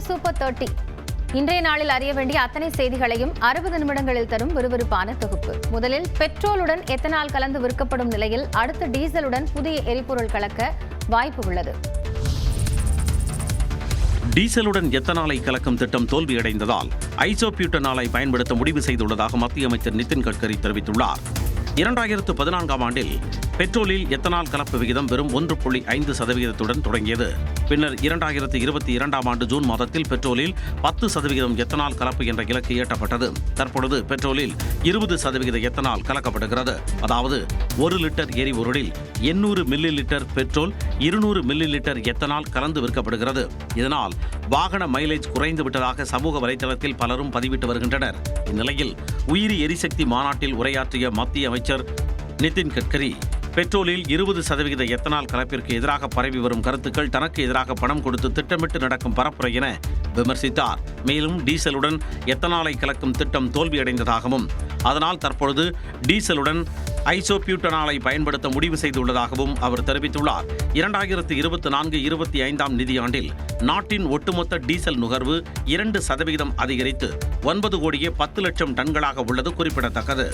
Super 30 இன்றைய நாளில் அறிய வேண்டிய அத்தனை செய்திகளையும் 60 நிமிடங்களில் தரும் விறுவிறுப்பான தொகுப்பு. முதலில் பெட்ரோலுடன் எத்தனால் கலந்து விற்கப்படும் நிலையில் அடுத்து டீசலுடன் புதிய எரிபொருள் கலக்க வாய்ப்பு உள்ளது. டீசலுடன் எத்தனாலை கலக்கும் திட்டம் தோல்வியடைந்ததால் ஐசோபியூட்டனாலை பயன்படுத்த முடிவு செய்துள்ளதாக மத்திய அமைச்சர் நிதின் கட்கரி தெரிவித்துள்ளார். 2014ஆம் ஆண்டில் பெட்ரோலில் எத்தனால் கலப்பு விகிதம் வெறும் 1.5% தொடங்கியது. பின்னர் 2022ஆம் ஆண்டு ஜூன் மாதத்தில் பெட்ரோலில் 10% எத்தனால் கலப்பு என்ற இலக்கு எட்டப்பட்டது. தற்பொழுது பெட்ரோலில் 20% எத்தனால் கலக்கப்படுகிறது. அதாவது 1 லிட்டர் எரிபொருளில் 800 millilitre petrol 200 millilitre ethanol கலந்து விற்கப்படுகிறது. இதனால் வாகன மைலேஜ் குறைந்து விட்டதாக சமூக வலைதளத்தில் பலரும் பதிவிட்டு வருகின்றனர். இந்நிலையில் உயிரி எரிசக்தி மாநாட்டில் உரையாற்றிய மத்திய அமைச்சர் நிதின் கட்கரி பெட்ரோலில் 20% எத்தனால் கலப்பிற்கு எதிராக பரவி வரும் கருத்துக்கள் தனக்கு எதிராக பணம் கொடுத்து திட்டமிட்டு நடக்கும் பரப்புரை என விமர்சித்தார். மேலும் டீசலுடன் எத்தனாலை கலக்கும் திட்டம் தோல்வியடைந்ததாகவும் அதனால் தற்பொழுது டீசலுடன் ஐசோபியூட்டனாலை பயன்படுத்த முடிவு செய்துள்ளதாகவும் அவர் தெரிவித்துள்ளார். 2024-25ஆம் நிதியாண்டில் நாட்டின் ஒட்டுமொத்த டீசல் நுகர்வு 2% அதிகரித்து 9,10,00,000 டன்களாக உள்ளது குறிப்பிடத்தக்கது.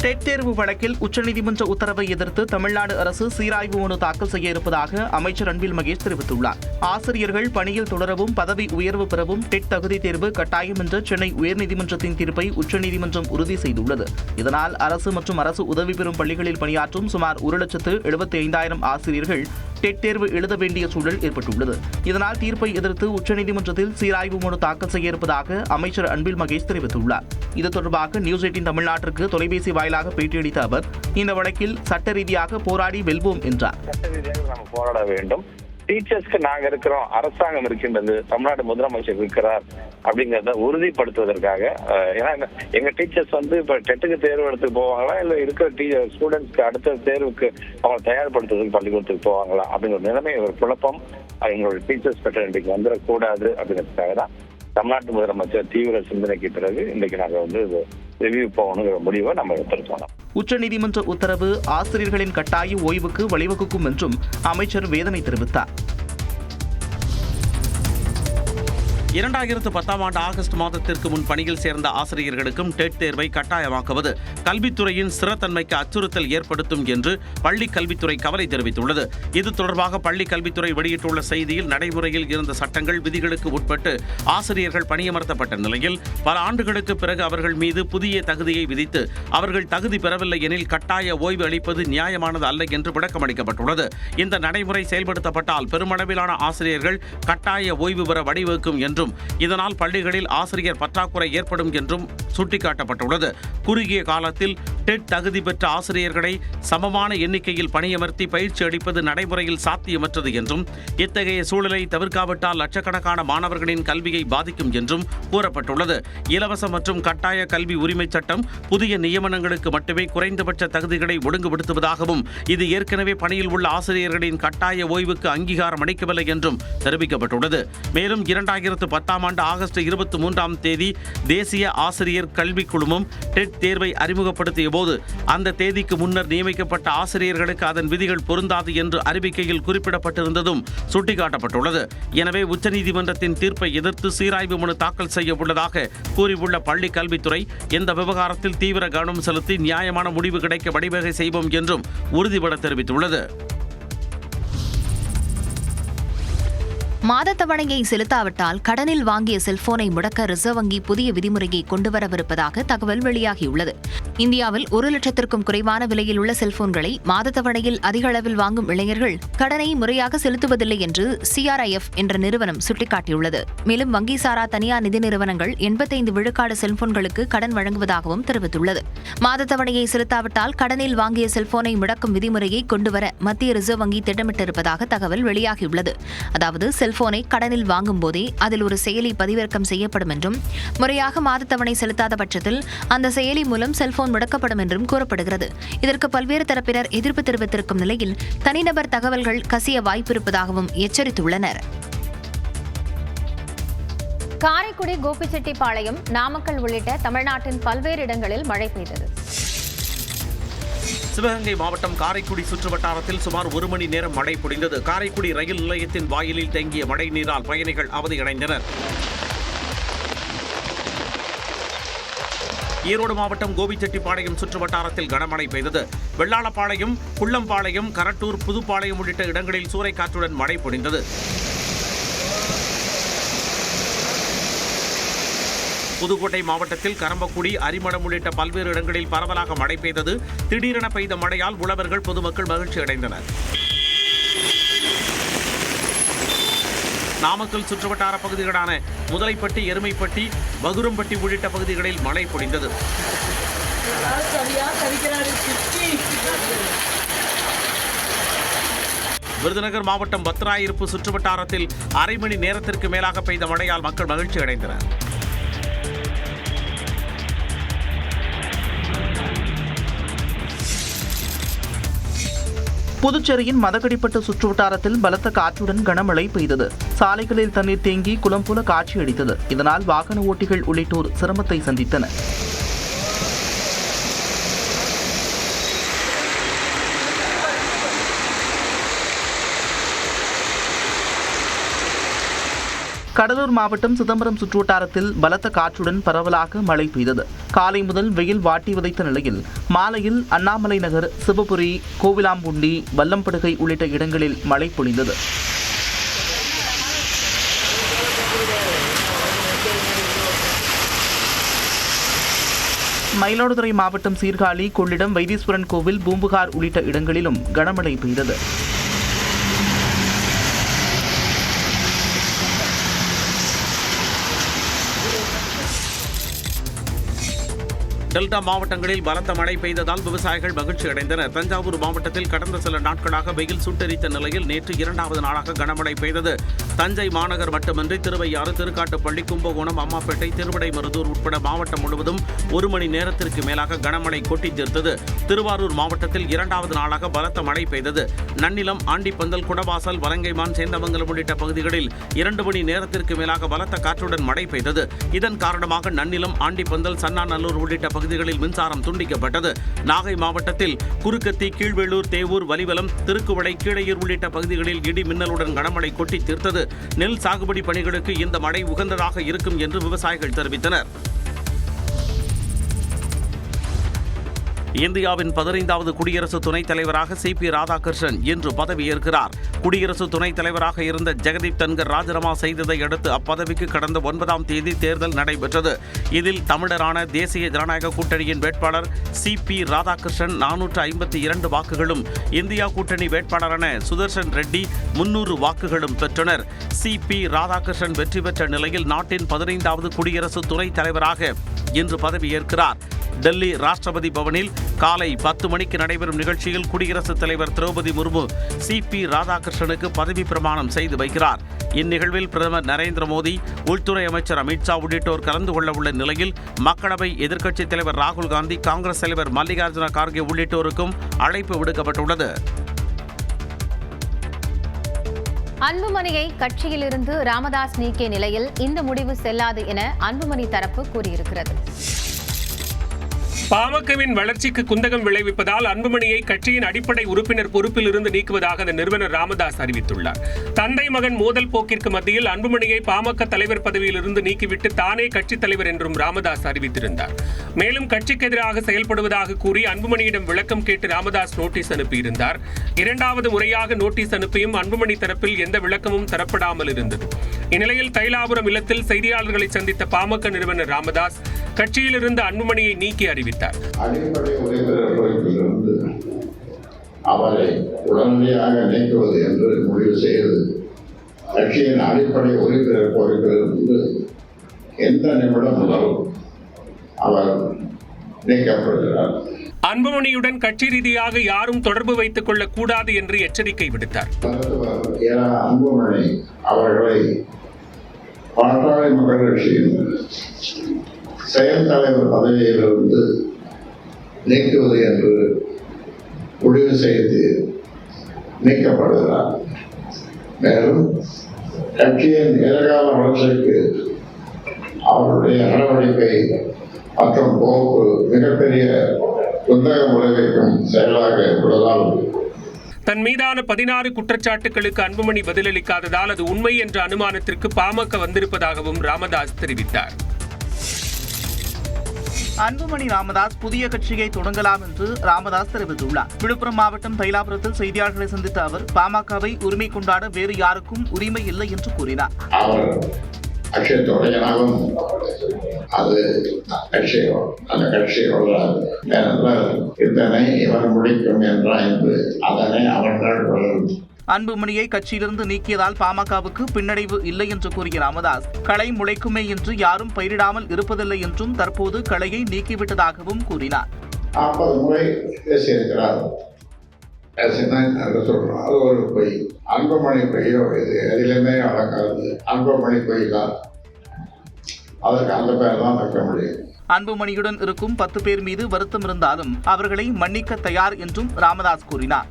டெட் தேர்வு வழக்கில் உச்சநீதிமன்ற உத்தரவை எதிர்த்து தமிழ்நாடு அரசு சீராய்வு மனு தாக்கல் செய்ய இருப்பதாக அமைச்சர் அன்பில் மகேஷ் தெரிவித்துள்ளார். ஆசிரியர்கள் பணியில் தொடரவும் பதவி உயர்வு பெறவும் டெட் தகுதி தேர்வு கட்டாயம் என்ற சென்னை உயர்நீதிமன்றத்தின் தீர்ப்பை உச்சநீதிமன்றம் உறுதி செய்துள்ளது. இதனால் அரசு மற்றும் அரசு உதவி பெறும் பள்ளிகளில் பணியாற்றும் சுமார் 1,75,000 ஆசிரியர்கள் டெட் தேர்வு எழுத வேண்டிய சூழல் ஏற்பட்டுள்ளது. இதனால் தீர்ப்பை எதிர்த்து உச்சநீதிமன்றத்தில் சீராய்வு மனு தாக்கல் செய்ய இருப்பதாக அமைச்சர் அன்பில் மகேஷ் தெரிவித்துள்ளார். இது தொடர்பாக நியூஸ் 18 தமிழ்நாட்டிற்கு தொலைபேசி வாயிலாக பேட்டியளித்த அவர் இந்த வழக்கில் சட்ட ரீதியாக போராடி வெல்வோம் என்றார். சட்ட ரீதியாக நாம் போராட வேண்டும். டீச்சர்ஸ்க்கு நாங்க இருக்கிறோம், அரசாங்கம் இருக்கின்றது, தமிழ்நாடு முதலமைச்சர் இருக்கிறார் அப்படிங்கறத உறுதிப்படுத்துவதற்காக. ஏன்னா எங்க டீச்சர்ஸ் இப்ப டெட்டுக்கு தேர்வு எடுத்துட்டு போவாங்களா இல்ல இருக்கிற ஸ்டூடெண்ட்ஸ்க்கு அடுத்த தேர்வுக்கு அவங்க தயார்படுத்துறதுக்கு பள்ளிக்கூடத்துக்கு போவாங்களா அப்படிங்கிற நிலைமை ஒரு குழப்பம் எங்களுடைய டீச்சர்ஸ் பெட்டர்னிட்டிக்கு வந்துடக்கூடாது அப்படிங்கிறதுக்காக தான் தமிழ்நாட்டு முதலமைச்சர் தீவிர சிந்தனைக்கு பிறகு இன்னைக்கு நாங்க ரிவ்யூ போகணுங்கிற முடிவை நம்ம எடுத்திருக்கோம். உச்சநீதிமன்ற உத்தரவு ஆசிரியர்களின் கட்டாய ஓய்வுக்கு வழிவகுக்கும் என்றும் அமைச்சர் வேதனை தெரிவித்தார். 2010ஆம் ஆண்டு ஆகஸ்ட் மாதத்திற்கு முன் பணியில் சேர்ந்த ஆசிரியர்களுக்கும் டெட் தேர்வை கட்டாயமாக்குவது கல்வித்துறையின் ஸ்திரத்தன்மைக்கு அச்சுறுத்தல் ஏற்படுத்தும் என்று பள்ளிக் கல்வித்துறை கவலை தெரிவித்துள்ளது. இது தொடர்பாக பள்ளிக் கல்வித்துறை வெளியிட்டுள்ள செய்தியில் நடைமுறையில் இருந்த சட்டங்கள் விதிகளுக்கு உட்பட்டு ஆசிரியர்கள் பணியமர்த்தப்பட்ட நிலையில் பல ஆண்டுகளுக்கு பிறகு அவர்கள் மீது புதிய தகுதியை விதித்து அவர்கள் தகுதி பெறவில்லை எனில் கட்டாய ஓய்வு அளிப்பது நியாயமானது அல்ல என்று விளக்கமளிக்கப்பட்டுள்ளது. இந்த நடைமுறை செயல்படுத்தப்பட்டால் பெருமளவிலான ஆசிரியர்கள் கட்டாய ஓய்வு பெற வழிவகுக்கும் என்றும் இதனால் பள்ளிகளில் ஆசிரியர் பற்றாக்குறை ஏற்படும் என்றும் சுட்டிக்காட்டப்பட்டுள்ளது. குறுகிய காலத்தில் டெட் தகுதி பெற்ற ஆசிரியர்களை சமமான எண்ணிக்கையில் பணியமர்த்தி பயிற்சி அளிப்பது நடைமுறையில் சாத்தியமற்றது என்றும் இத்தகைய சூழலை தவிர்க்காவிட்டால் லட்சக்கணக்கான மாணவர்களின் கல்வியை பாதிக்கும் என்றும் கூறப்பட்டுள்ளது. இலவச மற்றும் கட்டாய கல்வி உரிமை சட்டம் புதிய நியமனங்களுக்கு மட்டுமே குறைந்தபட்ச தகுதிகளை ஒழுங்குபடுத்துவதாகவும் இது ஏற்கனவே பணியில் உள்ள ஆசிரியர்களின் கட்டாய ஓய்வுக்கு அங்கீகாரம் அளிக்கவில்லை என்றும் தெரிவிக்கப்பட்டுள்ளது. மேலும் 2010ஆம் ஆண்டு ஆகஸ்ட் 23ஆம் தேதி தேசிய ஆசிரியர் கல்விக் குழுமம் டெட் தேர்வை அறிமுகப்படுத்திய போது அந்த தேதிக்கு முன்னர் நியமிக்கப்பட்ட ஆசிரியர்களுக்கு அதன் விதிகள் பொருந்தாது என்று அறிவிக்கையில் குறிப்பிடப்பட்டிருந்ததும் சுட்டிக்காட்டப்பட்டுள்ளது. எனவே உச்சநீதிமன்றத்தின் தீர்ப்பை எதிர்த்து சீராய்வு மனு தாக்கல் செய்ய உள்ளதாக கூறியுள்ள பள்ளிக் கல்வித்துறை இந்த விவகாரத்தில் தீவிர கவனம் செலுத்தி நியாயமான முடிவு கிடைக்க வழிவகை செய்வோம் என்றும் உறுதிபட தெரிவித்துள்ளது. மாத தவணையை செலுத்தாவிட்டால் கடனில் வாங்கிய செல்போனை முடக்க ரிசர்வ் வங்கி புதிய விதிமுறையை கொண்டுவரவிருப்பதாக தகவல் வெளியாகியுள்ளது. இந்தியாவில் 1 லட்சத்திற்கும் குறைவான விலையில் உள்ள செல்போன்களை மாத தவணையில் அதிக அளவில் வாங்கும் இளைஞர்கள் கடனை முறையாக செலுத்துவதில்லை என்று CRIF என்ற நிறுவனம் சுட்டிக்காட்டியுள்ளது. மேலும் வங்கி சாரா தனியார் நிதி நிறுவனங்கள் 85 விழுக்காடு செல்போன்களுக்கு கடன் வழங்குவதாகவும் தெரிவித்துள்ளது. மாத தவணையை செலுத்தாவிட்டால் கடனில் வாங்கிய செல்போனை முடக்கும் விதிமுறையை கொண்டுவர மத்திய ரிசர்வ் வங்கி திட்டமிட்டிருப்பதாக தகவல் வெளியாகியுள்ளது. அதாவது செல்போனை கடனில் வாங்கும் போதே அதில் ஒரு செயலி பதிவிறக்கம் செய்யப்படும் என்றும் முறையாக மாத தவணை செலுத்தாத பட்சத்தில் அந்த செயலி மூலம் செல்போன் முடக்கப்படும் என்றும் கூறப்படுகிறது. இதற்கு பல்வேறு தரப்பினர் எதிர்ப்பு தெரிவித்திருக்கும் நிலையில் தனிநபர் தகவல்கள் கசிய வாய்ப்பிருப்பதாகவும் எச்சரித்துள்ளனர். காரைக்குடி, கோபிச்செட்டிப்பாளையம், நாமக்கல் உள்ளிட்ட தமிழ்நாட்டின் பல்வேறு இடங்களில் மழை பெய்தது. சிவகங்கை மாவட்டம் காரைக்குடி சுற்றுவட்டாரத்தில் சுமார் 1 மணி நேரம் மழை பொழிந்தது. காரைக்குடி ரயில் நிலையத்தின் வாயிலில் தேங்கிய மழை நீரால் பயணிகள் அவதியடைந்தனர். ஈரோடு மாவட்டம் கோபிச்செட்டிப்பாளையம் சுற்றுவட்டாரத்தில் கனமழை பெய்தது. வெள்ளாளப்பாளையம், குள்ளம்பாளையம், கரட்டூர், புதுப்பாளையம் உள்ளிட்ட இடங்களில் சூறைக்காற்றுடன் மழை பொழிந்தது. புதுக்கோட்டை மாவட்டத்தில் கரம்பக்குடி, அரிமளம் உள்ளிட்ட பல்வேறு இடங்களில் பரவலாக மழை பெய்தது. திடீரென பெய்த மழையால் உழவர்கள், பொதுமக்கள் மகிழ்ச்சி அடைந்தனர். நாமக்கல் சுற்றுவட்டார பகுதிகளான முதலைப்பட்டி, எருமைப்பட்டி, பகுரம்பட்டி உள்ளிட்ட பகுதிகளில் மழை பொழிந்தது. விருதுநகர் மாவட்டம் பத்ராயிருப்பு சுற்றுவட்டாரத்தில் அரை மணி நேரத்திற்கு மேலாக பெய்த மழையால் மக்கள் மகிழ்ச்சி அடைந்தனர். புதுச்சேரியின் மதகடிப்பட்டு சுற்றுவட்டாரத்தில் பலத்த காற்றுடன் கனமழை பெய்தது. சாலைகளில் தண்ணீர் தேங்கி குளம் போல காட்சியளித்தது. இதனால் வாகன ஓட்டிகள் உள்ளிட்டோர் சிரமத்தை சந்தித்தனர். கடலூர் மாவட்டம் சிதம்பரம் சுற்றுவட்டாரத்தில் பலத்த காற்றுடன் பரவலாக மழை பெய்தது. காலை முதல் வெயில் வாட்டி வதைத்த நிலையில் மாலையில் அண்ணாமலை நகர், சிவபுரி, கோவிலாம்பூண்டி, வல்லம்படுகை உள்ளிட்ட இடங்களில் மழை பொழிந்தது. மயிலாடுதுறை மாவட்டம் சீர்காழி, கொள்ளிடம், வைத்தீஸ்வரன் கோவில், பூம்புகார் உள்ளிட்ட இடங்களிலும் கனமழை பெய்தது. டெல்டா மாவட்டங்களில் பலத்த மழை பெய்ததால் விவசாயிகள் மகிழ்ச்சி அடைந்தனர். தஞ்சாவூர் மாவட்டத்தில் கடந்த சில நாட்களாக வெயில் சுட்டெரித்த நிலையில் நேற்று 2வது நாளாக கனமழை பெய்தது. தஞ்சை மாநகர் மட்டுமின்றி திருவையாறு, திருக்காட்டுப்பள்ளி, கும்பகோணம், அம்மாப்பேட்டை, திருவிடைமருதூர் உட்பட மாவட்டம் முழுவதும் 1 மணி நேரத்திற்கு மேலாக கனமழை கொட்டி தீர்த்தது. திருவாரூர் மாவட்டத்தில் 2வது நாளாக பலத்த மழை பெய்தது. நன்னிலம், ஆண்டிப்பந்தல், குடவாசல், வலங்கைமான், சேந்தமங்கலம் உள்ளிட்ட பகுதிகளில் 2 மணி நேரத்திற்கு மேலாக பலத்த காற்றுடன் மழை பெய்தது. இதன் காரணமாக நன்னிலம், ஆண்டிப்பந்தல், சன்னாநல்லூர் உள்ளிட்ட பகுதிகளில் மின்சாரம் துண்டிக்கப்பட்டது. நாகை மாவட்டத்தில் குறுக்கத்தி, கீழ்வேளூர், தேவூர், வலிவலம், திருக்குவளை, கீழையூர் உள்ளிட்ட பகுதிகளில் இடி மின்னலுடன் கனமழை கொட்டி தீர்த்தது. நெல் சாகுபடி பணிகளுக்கு இந்த மழை உகந்ததாக இருக்கும் என்று விவசாயிகள் தெரிவித்தனர். இந்தியாவின் 15வது குடியரசு துணைத் தலைவராக CP ராதாகிருஷ்ணன் இன்று பதவியேற்கிறார். குடியரசு துணைத் தலைவராக இருந்த ஜெகதீப் தன்கர் ராஜினாமா செய்ததை அடுத்து அப்பதவிக்கு கடந்த 9ஆம் தேதி தேர்தல் நடைபெற்றது. இதில் தமிழரான தேசிய ஜனநாயக கூட்டணியின் வேட்பாளர் CP ராதாகிருஷ்ணன் 452 வாக்குகளும், இந்தியா கூட்டணி வேட்பாளரான சுதர்ஷன் ரெட்டி 300 வாக்குகளும் பெற்றனர். CP ராதாகிருஷ்ணன் வெற்றி பெற்ற நிலையில் நாட்டின் 15வது குடியரசு துணைத் தலைவராக இன்று பதவியேற்கிறார். டெல்லி ராஷ்டிரபதி பவனில் காலை 10 மணிக்கு நடைபெறும் நிகழ்ச்சியில் குடியரசுத் தலைவர் திரௌபதி முர்மு CP ராதாகிருஷ்ணனுக்கு பதவி பிரமாணம் செய்து வைக்கிறார். இந்நிகழ்வில் பிரதமர் நரேந்திர மோடி, உள்துறை அமைச்சர் அமித்ஷா உள்ளிட்டோர் கலந்து கொள்ள உள்ள நிலையில் மக்களவை எதிர்க்கட்சித் தலைவர் ராகுல் காந்தி, காங்கிரஸ் தலைவர் மல்லிகார்ஜுன கார்கே உள்ளிட்டோருக்கும் அழைப்பு விடுக்கப்பட்டுள்ளது. அன்புமணியை கட்சியிலிருந்து ராமதாஸ் நீக்கிய நிலையில் இந்த முடிவு செல்லாது என அன்புமணி தரப்பு கூறியிருக்கிறது. பாமகவின் வளர்ச்சிக்கு குந்தகம் விளைவிப்பதால் அன்புமணியை கட்சியின் அடிப்படை உறுப்பினர் பொறுப்பில் இருந்து நீக்குவதாக அந்த நிறுவனர் ராமதாஸ் அறிவித்துள்ளார். தந்தை மகன் மோதல் போக்கிற்கு மத்தியில் அன்புமணியை பாமக தலைவர் பதவியில் இருந்து நீக்கிவிட்டு தானே கட்சித் தலைவர் என்றும் ராமதாஸ் அறிவித்திருந்தார். மேலும் கட்சிக்கு எதிராக செயல்படுவதாக கூறி அன்புமணியிடம் விளக்கம் கேட்டு ராமதாஸ் நோட்டீஸ் அனுப்பியிருந்தார். 2வது முறையாக நோட்டீஸ் அனுப்பியும் அன்புமணி தரப்பில் எந்த விளக்கமும் தரப்படாமல் இருந்தது. இந்நிலையில் தைலாபுரம் இல்லத்தில் செய்தியாளர்களை சந்தித்த பாமக நிறுவனர் ராமதாஸ் கட்சியிலிருந்து அன்புமணியை நீக்கி அறிவித்தார். அடிப்படை உறுப்பினர் பொறுப்பிலிருந்து அவரை உடனடியாக நீக்குவது என்று முடிவு செய்து கட்சியின் அடிப்படை உறுப்பினர் பொறுப்பிலிருந்து எந்த நிமிடம் முதல் அவர் நீக்கப்படுகிறார். அன்புமணியுடன் கட்சி ரீதியாக யாரும் தொடர்பு வைத்துக் கொள்ளக் கூடாது என்று எச்சரிக்கை விடுத்தார். அன்புமணி அவர்களை பாட்டாளி மக்கள் கட்சியின் செயல் தலைவர் பதவியிலிருந்து நீக்குவது என்று முடிவு செய்து நீக்கப்படுகிறார். மேலும் கட்சியின் எதிர்கால வளர்ச்சிக்கு அவருடைய நடவடிக்கை மற்றும் போக்கு மிகப்பெரிய குந்தகம் விளைவிக்கும் செயலாக இருப்பதால் தன் மீதான 16 குற்றச்சாட்டுகளுக்கு அன்புமணி பதிலளிக்காததால் அது உண்மை என்ற அனுமானத்திற்கு பாமக வந்திருப்பதாகவும் ராமதாஸ் தெரிவித்தார். அன்புமணி ராமதாஸ் புதிய கட்சியை தொடங்கலாம் என்று ராமதாஸ் தெரிவித்துள்ளார். விழுப்புரம் மாவட்டம் தைலாபுரத்தில் செய்தியாளர்களை சந்தித்த அவர் பாமகவை உரிமை கொண்டாட வேறு யாருக்கும் உரிமை இல்லை என்று கூறினார். அவர் கட்சியை தொடங்கினாலும் அது அந்த கட்சி வளராது. ஏனென்றால் இதனை இவர் முடிக்கும் என்று அதனை அவர்கள் வளரும். அன்புமணியை கட்சியிலிருந்து நீக்கியதால் பாமகவுக்கு பின்னடைவு இல்லை என்று கூறிய ராமதாஸ், களை முளைக்குமே என்று யாரும் பயிரிடாமல் இருப்பதில்லை என்றும் தற்போது களையை நீக்கிவிட்டதாகவும் கூறினார். 40 முறை பேசியிருக்கிறார். சொல்றோம், அது ஒரு பொய். அன்புமணி பொய்யோ இது எதிலுமே அடங்காது. அன்புமணி பொய் தான், அதற்கு அந்த பெயர் தான் வைக்க முடியும். அன்புமணியுடன் இருக்கும் 10 பேர் மீது வருத்தம் இருந்தாலும் அவர்களை மன்னிக்க தயார் என்றும் ராமதாஸ் கூறினார்.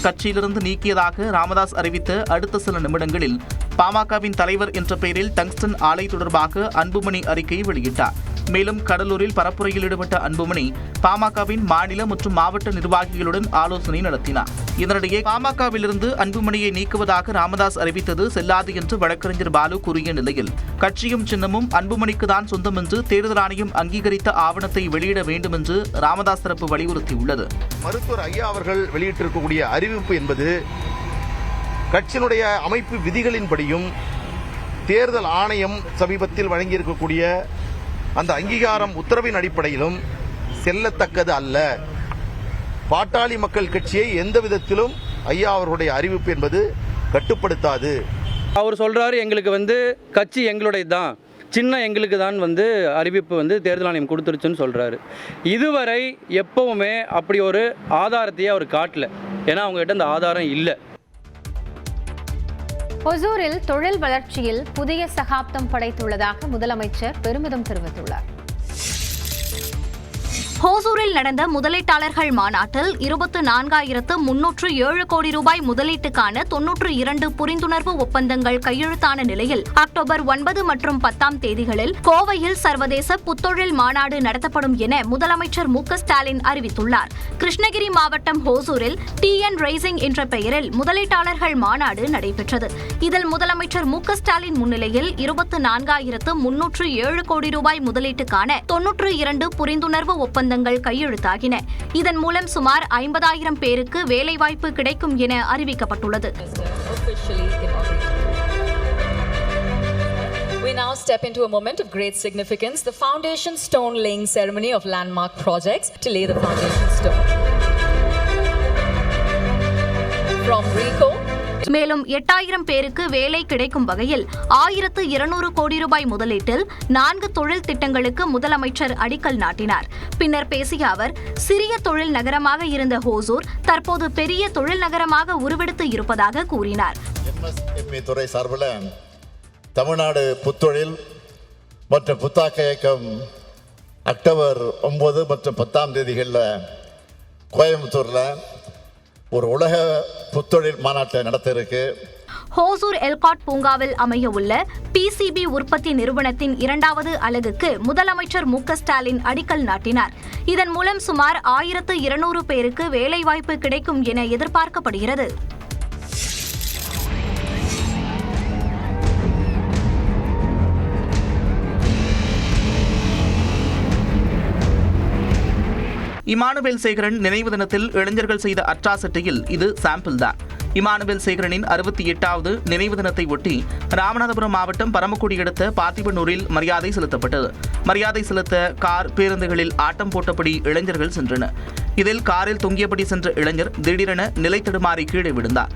கட்சியிலிருந்து நீக்கியதாக ராமதாஸ் அறிவித்த அடுத்த சில நிமிடங்களில் பாமகவின் தலைவர் என்ற பெயரில் டங்ஸ்டன் ஆலை தொடர்பாக அன்புமணி அறிக்கை வெளியிட்டார். மேலும் கடலூரில் பரப்புரையில் ஈடுபட்ட அன்புமணி பாமகவின் மாநில மற்றும் மாவட்ட நிர்வாகிகளுடன் ஆலோசனை நடத்தினார். இதனிடையே பாமகவிலிருந்து அன்புமணியை நீக்குவதாக ராமதாஸ் அறிவித்தது செல்லாது என்று வழக்கறிஞர் பாலு கூறிய நிலையில் கட்சியும் சின்னமும் அன்புமணிக்கு தான் சொந்தம் என்று தேர்தல் ஆணையம் அங்கீகரித்த ஆவணத்தை வெளியிட வேண்டும் என்று ராமதாஸ் தரப்பு வலியுறுத்தியுள்ளது. மருத்துவர் ஐயா அவர்கள் வெளியிட்டிருக்கக்கூடிய அறிவிப்பு என்பது கட்சியினுடைய அமைப்பு விதிகளின்படியும் தேர்தல் ஆணையம் சமீபத்தில் வழங்கியிருக்கக்கூடிய அந்த அங்கீகாரம் உத்தரவின் அடிப்படையிலும் செல்லத்தக்கது அல்ல. பாட்டாளி மக்கள் கட்சியை எந்த விதத்திலும் ஐயா அவர்களுடைய அறிவிப்பு என்பது கட்டுப்படுத்தாது. அவர் சொல்றாரு, எங்களுக்கு கட்சி எங்களுடைய தான், சின்ன எங்களுக்கு தான் அறிவிப்பு தேர்தல் ஆணையம் கொடுத்துருச்சுன்னு சொல்றாரு. இதுவரை எப்பவுமே அப்படி ஒரு ஆதாரத்தையே அவர் காட்டல. ஏன்னா அவங்ககிட்ட அந்த ஆதாரம் இல்லை. ஒசூரில் தொழில் வளர்ச்சியில் புதிய சகாப்தம் படைத்துள்ளதாக முதலமைச்சர் பெருமிதம் தெரிவித்துள்ளார். ஹோசூரில் நடந்த முதலீட்டாளர்கள் மாநாட்டில் 24,307 கோடி ரூபாய் முதலீட்டுக்கான 92 புரிந்துணர்வு ஒப்பந்தங்கள் கையெழுத்தான நிலையில் அக்டோபர் 9 மற்றும் 10 தேதிகளில் கோவையில் சர்வதேச புத்தொழில் மாநாடு நடத்தப்படும் என முதலமைச்சர் மு.க. ஸ்டாலின் அறிவித்துள்ளார். கிருஷ்ணகிரி மாவட்டம் ஹோசூரில் டிஎன் ரைசிங் என்ற பெயரில் முதலீட்டாளர்கள் மாநாடு நடைபெற்றது. இதில் முதலமைச்சர் மு.க. ஸ்டாலின் முன்னிலையில் 24,307 கோடி ரூபாய் முதலீட்டுக்கான 92 புரிந்துணர்வு ஒப்பந்தங்கள் கையெழுத்தாகின. இதன் மூலம் சுமார் 50,000 பேருக்கு வேலைவாய்ப்பு கிடைக்கும் என அறிவிக்கப்பட்டுள்ளது. We now step into a moment of great significance, the foundation stone laying ceremony of landmark projects to lay the foundation stone. From RICO, மேலும் 8,000 பேருக்கு வேலை கிடைக்கும் வகையில் 1,200 கோடி ரூபாய் முதலீட்டில் 4 தொழில் திட்டங்களுக்கு முதலமைச்சர் அடிக்கல் நாட்டினார். பின்னர் பேசிய அவர், சிறிய தொழில் நகரமாக இருந்த ஹோசூர் தற்போது பெரிய தொழில் நகரமாக உருவெடுத்து இருப்பதாக கூறினார். எம்எஸ்எம்இ துறை சார்பில் தமிழ்நாடு புத்தொழில் மற்றும் புத்தாக்க இயக்கம் அக்டோபர் 9 மற்றும் 10 தேதிகளில் கோயம்புத்தூரில் ஒரு உலக புத்தொழில் மாநாட்டை நடத்த இருக்கு. ஹோசூர் எல்காட் பூங்காவில் அமைய உள்ள பிசிபி உற்பத்தி நிறுவனத்தின் 2வது அலகுக்கு முதலமைச்சர் மு.க. ஸ்டாலின் அடிக்கல் நாட்டினார். இதன் மூலம் சுமார் 1,200 பேருக்கு வேலைவாய்ப்பு கிடைக்கும் என எதிர்பார்க்கப்படுகிறது. இமானுவேல் சேகரன் நினைவு தினத்தில் இளைஞர்கள் செய்த அட்ராசிட்டியில் இது சாம்பிள் தான். இமானுவேல் சேகரனின் 68வது நினைவு தினத்தை ஒட்டி ராமநாதபுரம் மாவட்டம் பரமக்குடி அடுத்த பார்த்திபனூரில் மரியாதை செலுத்தப்பட்டது. மரியாதை செலுத்த கார், பேருந்துகளில் ஆட்டம் போட்டபடி இளைஞர்கள் சென்றனர். இதில் காரில் தொங்கியபடி சென்ற இளைஞர் திடீரென நிலை தடுமாறி கீழே விழுந்தார்.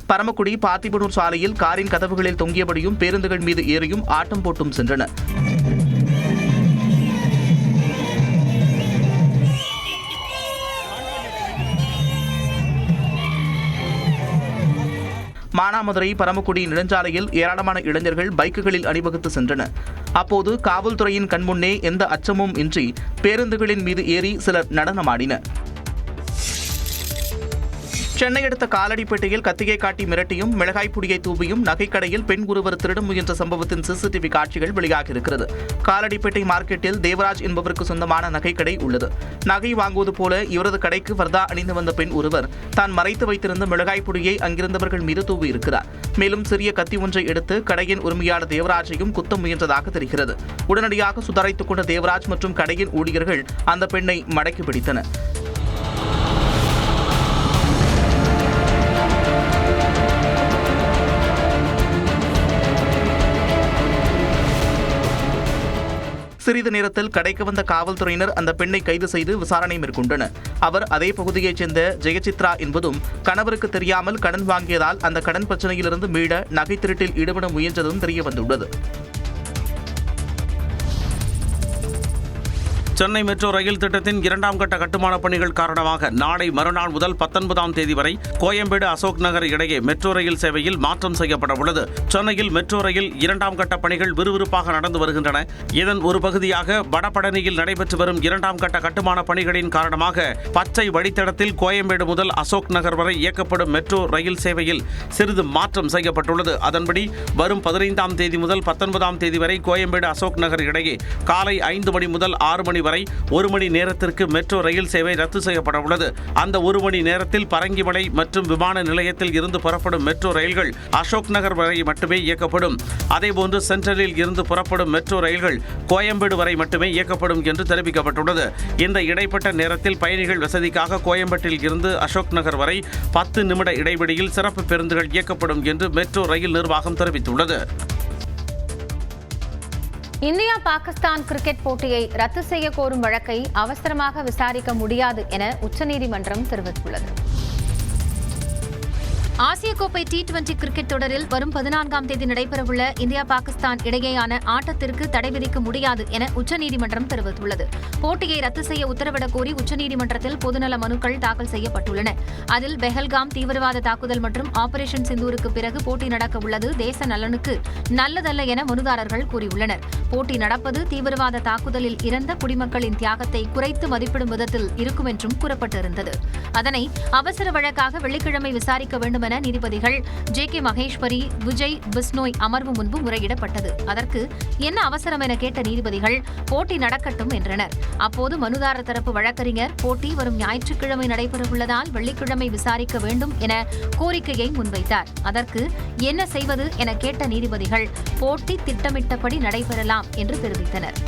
பரமக்குடி பார்த்திபனூர் சாலையில் காரின் கதவுகளில் தொங்கியபடியும் பேருந்துகள் மீது ஏறியும் ஆட்டம் போட்டும் சென்றனர். மானாமதுரை பரமக்குடி நெடுஞ்சாலையில் ஏராளமான இளைஞர்கள் பைக்குகளில் அணிவகுத்து சென்றனர். அப்போது காவல்துறையின் கண்முன்னே எந்த அச்சமும் இன்றி பேருந்துகளின் மீது ஏறி சிலர் நடனமாடினர். சென்னை அடுத்த காலடிப்பேட்டையில் கத்தியை காட்டி மிரட்டியும் மிளகாய் பொடியை தூவியும் நகைக்கடையில் பெண் ஒருவர் திருட முயன்ற சம்பவத்தின் சிசிடிவி காட்சிகள் வெளியாகியிருக்கிறது. காலடிப்பேட்டை மார்க்கெட்டில் தேவராஜ் என்பவருக்கு சொந்தமான நகைக்கடை உள்ளது. நகை வாங்குவது போல இவரது கடைக்கு வர்தா அணிந்து வந்த பெண் ஒருவர் தான் மறைத்து வைத்திருந்த மிளகாய் பொடியை அங்கிருந்தவர்கள் மீது தூவி இருக்கிறார். மேலும் சிறிய கத்தி ஒன்றை எடுத்து கடையின் உரிமையாளர் தேவராஜையும் குத்த முயன்றதாக தெரிகிறது. உடனடியாக சுதாரித்துக் கொண்ட தேவராஜ் மற்றும் கடையின் ஊழியர்கள் அந்த பெண்ணை மடக்கி பிடித்தனர். சிறிது நேரத்தில் கடைக்கு வந்த காவல்துறையினர் அந்த பெண்ணை கைது செய்து விசாரணை மேற்கொண்டனர். அவர் அதே பகுதியைச் சேர்ந்த ஜெயசித்ரா என்பதும் கணவருக்கு தெரியாமல் கடன் வாங்கியதால் அந்த கடன் பிரச்சனையிலிருந்து மீள நகை திருட்டில் ஈடுபட முயன்றதும் தெரியவந்துள்ளது. சென்னை மெட்ரோ ரயில் திட்டத்தின் 2ஆம் கட்ட கட்டுமானப் பணிகள் காரணமாக நாளை மறுநாள் முதல் 19ஆம் தேதி வரை கோயம்பேடு அசோக் நகர் இடையே மெட்ரோ ரயில் சேவையில் மாற்றம் செய்யப்பட உள்ளது. சென்னையில் மெட்ரோ ரயில் 2ஆம் கட்ட பணிகள் விறுவிறுப்பாக நடந்து வருகின்றன. இதன் ஒரு பகுதியாக வடபழனியில் நடைபெற்று வரும் 2ஆம் கட்ட கட்டுமானப் பணிகளின் காரணமாக பச்சை வழித்தடத்தில் கோயம்பேடு முதல் அசோக் நகர் வரை இயக்கப்படும் மெட்ரோ ரயில் சேவையில் சிறிது மாற்றம் செய்யப்பட்டுள்ளது. அதன்படி வரும் 15ஆம் தேதி முதல் 19ஆம் தேதி வரை கோயம்பேடு அசோக் நகர் இடையே காலை 5 மணி முதல் 6 மணி வரை 1 மணி நேரத்திற்கு மெட்ரோ ரயில் சேவை ரத்து செய்யப்பட உள்ளது. அந்த 1 மணி நேரத்தில் பரங்கிமலை மற்றும் விமான நிலையத்தில் இருந்து புறப்படும் மெட்ரோ ரயில்கள் அசோக் நகர் வரை மட்டுமே இயக்கப்படும். அதேபோன்று சென்ட்ரலில் இருந்து புறப்படும் மெட்ரோ ரயில்கள் கோயம்பேடு வரை மட்டுமே இயக்கப்படும் என்று தெரிவிக்கப்பட்டுள்ளது. இந்த இடைப்பட்ட நேரத்தில் பயணிகள் வசதிக்காக கோயம்பேட்டில் இருந்து அசோக் நகர் வரை 10 நிமிட இடைவெளியில் சிறப்பு பேருந்துகள் இயக்கப்படும் என்று மெட்ரோ ரயில் நிர்வாகம் தெரிவித்துள்ளது. இந்தியா பாகிஸ்தான் கிரிக்கெட் போட்டியை ரத்து செய்ய கோரும் வழக்கை அவசரமாக விசாரிக்க முடியாது என உச்சநீதிமன்றம் தெரிவித்துள்ளது. ஆசிய கோப்பை T20 கிரிக்கெட் தொடரில் வரும் 14ஆம் தேதி நடைபெறவுள்ள இந்தியா பாகிஸ்தான் இடையேயான ஆட்டத்திற்கு தடை விதிக்க முடியாது என உச்சநீதிமன்றம் தெரிவித்துள்ளது. போட்டியை ரத்து செய்ய உத்தரவிடக் கோரி உச்சநீதிமன்றத்தில் பொதுநல மனுக்கள் தாக்கல் செய்யப்பட்டுள்ளன. அதில் பெஹல்காம் தீவிரவாத தாக்குதல் மற்றும் ஆபரேஷன் சிந்தூருக்கு பிறகு போட்டி நடக்க உள்ளது தேச நலனுக்கு நல்லதல்ல என மனுதாரர்கள் கூறியுள்ளனர். போட்டி நடப்பது தீவிரவாத தாக்குதலில் இறந்த குடிமக்களின் தியாகத்தை குறைத்து மதிப்பிடும் விதத்தில் இருக்கும் என்றும் கூறப்பட்டிருந்தது. அதனை அவசர வழக்காக வெள்ளிக்கிழமை விசாரிக்க வேண்டும் என நீதிபதிகள் J.K. மகேஸ்வரி, விஜய் பிஸ்னோய் அமர்வு முன்பு முறையிடப்பட்டது. அதற்கு என்ன அவசரம் என கேட்ட நீதிபதிகள் போட்டி நடக்கட்டும் என்றனர். அப்போது மனுதாரர் தரப்பு வழக்கறிஞர் போட்டி வரும் ஞாயிற்றுக்கிழமை நடைபெறவுள்ளதால் வெள்ளிக்கிழமை விசாரிக்க வேண்டும் என கோரிக்கையை முன்வைத்தார். அதற்கு என்ன செய்வது என கேட்ட நீதிபதிகள் போட்டி திட்டமிட்டபடி நடைபெறலாம் என்று தெரிவித்தனர்.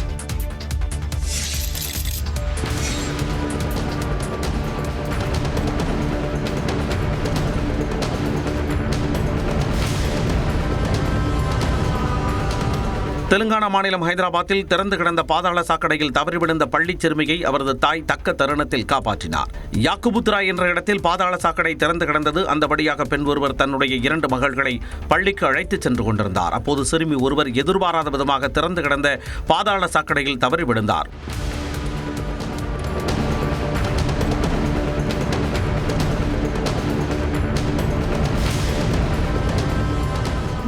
தெலுங்கானா மாநிலம் ஹைதராபாத்தில் திறந்து கிடந்த பாதாள சாக்கடையில் தவறி விழுந்த பள்ளிச் சிறுமியை அவரது தாய் தக்க தருணத்தில் காப்பாற்றினார். யாக்குபுத்ரா என்ற இடத்தில் பாதாள சாக்கடை திறந்து கிடந்தது. அந்த வழியாக பெண் ஒருவர் தன்னுடைய 2 மகள்களை பள்ளிக்கு அழைத்துச் சென்று கொண்டிருந்தார். அப்போது சிறுமி ஒருவர் எதிர்பாராத விதமாக திறந்து கிடந்த பாதாள சாக்கடையில் தவறி விழுந்தார்.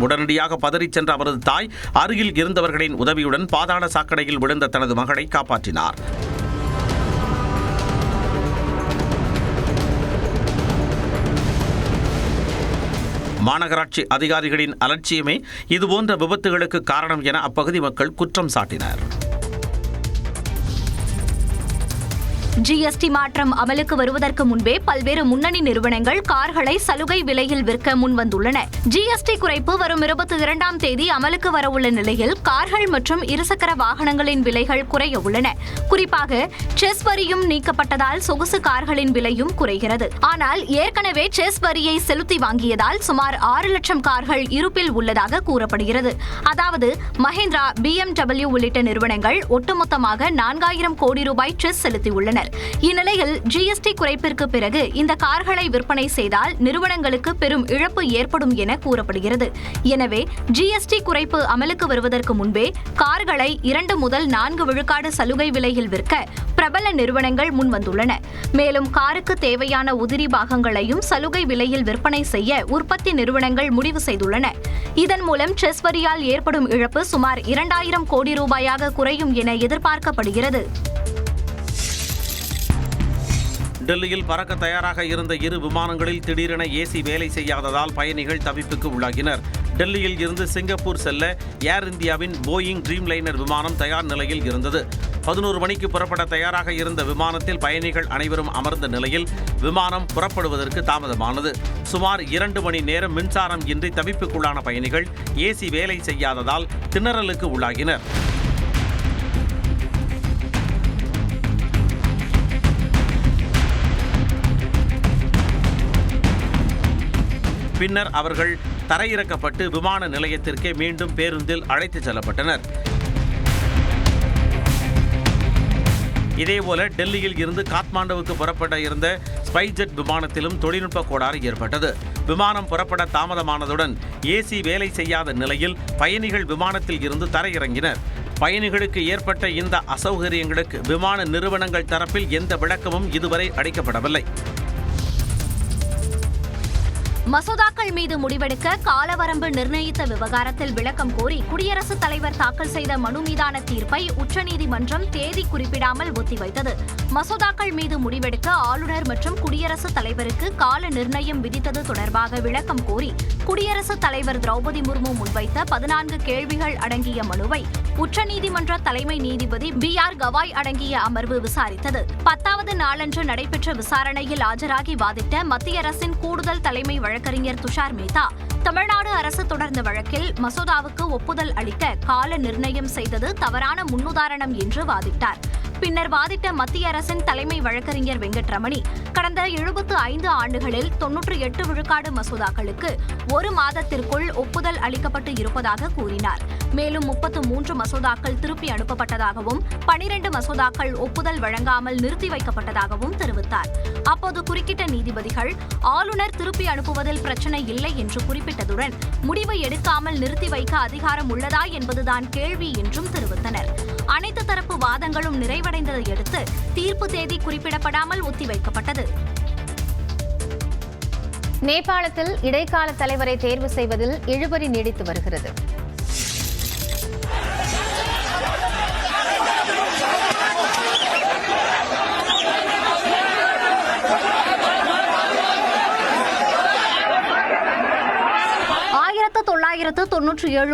உடனடியாக பதறிச் சென்ற அவரது தாய் அருகில் இருந்தவர்களின் உதவியுடன் பாதாள சாக்கடையில் விழுந்த தனது மகளை காப்பாற்றினார். மாநகராட்சி அதிகாரிகளின் அலட்சியமே இதுபோன்ற விபத்துகளுக்கு காரணம் என அப்பகுதி மக்கள் குற்றம் சாட்டினர். GST மாற்றம் அமலுக்கு வருவதற்கு முன்பே பல்வேறு முன்னணி நிறுவனங்கள் கார்களை சலுகை விலையில் விற்க முன்வந்துள்ளன. GST குறைப்பு வரும் 22ஆம் தேதி அமலுக்கு வரவுள்ள நிலையில் கார்கள் மற்றும் இருசக்கர வாகனங்களின் விலைகள் குறைய உள்ளன. குறிப்பாக செஸ் வரியும் நீக்கப்பட்டதால் சொகுசு கார்களின் விலையும் குறைகிறது. ஆனால் ஏற்கனவே செஸ் வரியை செலுத்தி வாங்கியதால் சுமார் 6 லட்சம் கார்கள் இருப்பில் உள்ளதாக கூறப்படுகிறது. அதாவது மஹிந்திரா, BMW உள்ளிட்ட நிறுவனங்கள் ஒட்டுமொத்தமாக 4000 கோடி ரூபாய் செஸ் செலுத்தியுள்ளனர். இந்நிலையில் GST குறைப்பிற்கு பிறகு இந்த கார்களை விற்பனை செய்தால் நிறுவனங்களுக்கு பெரும் இழப்பு ஏற்படும் என கூறப்படுகிறது. எனவே GST குறைப்பு அமலுக்கு வருவதற்கு முன்பே கார்களை 2 முதல் 4 விழுக்காடு சலுகை விலையில் விற்க பிரபல நிறுவனங்கள் முன்வந்துள்ளன. மேலும் காருக்கு தேவையான உதிரி பாகங்களையும் சலுகை விலையில் விற்பனை செய்ய உற்பத்தி நிறுவனங்கள் முடிவு செய்துள்ளன. இதன் மூலம் செஸ் வரியால் ஏற்படும் இழப்பு சுமார் 2000 கோடி ரூபாயாக குறையும் என எதிர்பார்க்கப்படுகிறது. டெல்லியில் பறக்க தயாராக இருந்த 2 விமானங்களில் திடீரென ஏசி வேலை செய்யாததால் பயணிகள் தவிப்புக்கு உள்ளாகினர். டெல்லியில் இருந்து சிங்கப்பூர் செல்ல ஏர் இந்தியாவின் போயிங் ட்ரீம்லைனர் விமானம் தயார் நிலையில் இருந்தது. 11 மணிக்கு புறப்பட தயாராக இருந்த விமானத்தில் பயணிகள் அனைவரும் அமர்ந்த நிலையில் விமானம் புறப்படுவதற்கு தாமதமானது. சுமார் 2 மணி நேரம் மின்சாரம் இன்றி தவிப்புக்குள்ளான பயணிகள் ஏசி வேலை செய்யாததால் திணறலுக்கு உள்ளாகினர். பின்னர் அவர்கள் தரையிறக்கப்பட்டு விமான நிலையத்திற்கே மீண்டும் பேருந்தில் அழைத்துச் செல்லப்பட்டனர். இதேபோல டெல்லியில் இருந்து காத்மாண்டுவுக்கு புறப்பட இருந்த ஸ்பைஸ்ஜெட் விமானத்திலும் தொழில்நுட்ப கோளாறு ஏற்பட்டது. விமானம் புறப்பட தாமதமானதுடன் ஏசி வேலை செய்யாத நிலையில் பயணிகள் விமானத்தில் இருந்து தரையிறங்கினர். பயணிகளுக்கு ஏற்பட்ட இந்த அசௌகரியங்களுக்கு விமான நிறுவனங்கள் தரப்பில் எந்த விளக்கமும் இதுவரை அளிக்கப்படவில்லை. மசோதாக்கள் மீது முடிவெடுக்க காலவரம்பு நிர்ணயித்த விவகாரத்தில் விளக்கம் கோரி குடியரசுத் தலைவர் தாக்கல் செய்த மனு மீதான தீர்ப்பை உச்சநீதிமன்றம் தேதி குறிப்பிடாமல் ஒத்திவைத்தது. மசோதாக்கள் மீது முடிவெடுக்க ஆளுநர் மற்றும் குடியரசுத் தலைவருக்கு கால நிர்ணயம் விதித்தது தொடர்பாக விளக்கம் கோரி குடியரசுத் தலைவர் திரௌபதி முர்மு முன்வைத்த 14 கேள்விகள் அடங்கிய மனுவை உச்சநீதிமன்ற தலைமை நீதிபதி BR கவாய் அடங்கிய அமர்வு விசாரித்தது. 10வது நாளன்று நடைபெற்ற விசாரணையில் ஆஜராகி வாதிட்ட மத்திய அரசின் கூடுதல் தலைமை வழக்கறிஞர் துஷார் மேத்தா தமிழ்நாடு அரசு தொடர்ந்த வழக்கில் மசோதாவுக்கு ஒப்புதல் அளிக்க கால நிர்ணயம் செய்தது தவறான முன்னுதாரணம் என்று வாதிட்டார். பின்னர் வாதிட்ட மத்திய அரசின் தலைமை வழக்கறிஞர் வெங்கட்ரமணி கடந்த 75 ஆண்டுகளில் 98 விழுக்காடு மசோதாக்களுக்கு 1 மாதத்திற்குள் ஒப்புதல் அளிக்கப்பட்டு இருப்பதாக கூறினார். மேலும் 33 மசோதாக்கள் திருப்பி அனுப்பப்பட்டதாகவும் 12 மசோதாக்கள் ஒப்புதல் வழங்காமல் நிறுத்தி வைக்கப்பட்டதாகவும் தெரிவித்தார். அப்போது குறுக்கிட்ட நீதிபதிகள் ஆளுநர் திருப்பி அனுப்புவதில் பிரச்சனை இல்லை என்று குறிப்பிட்டதுடன் முடிவு எடுக்காமல் நிறுத்தி வைக்க அதிகாரம் உள்ளதா என்பதுதான் கேள்வி என்றும் தெரிவித்தனர். அனைத்து தரப்பு வாதங்களும் நிறைவடைந்ததை அடுத்து தீர்ப்பு தேதி குறிப்பிடப்படாமல் ஒத்திவைக்கப்பட்டது. நேபாளத்தில் இடைக்கால தலைவரை தேர்வு செய்வதில் இழுபறி நீடித்து வருகிறது.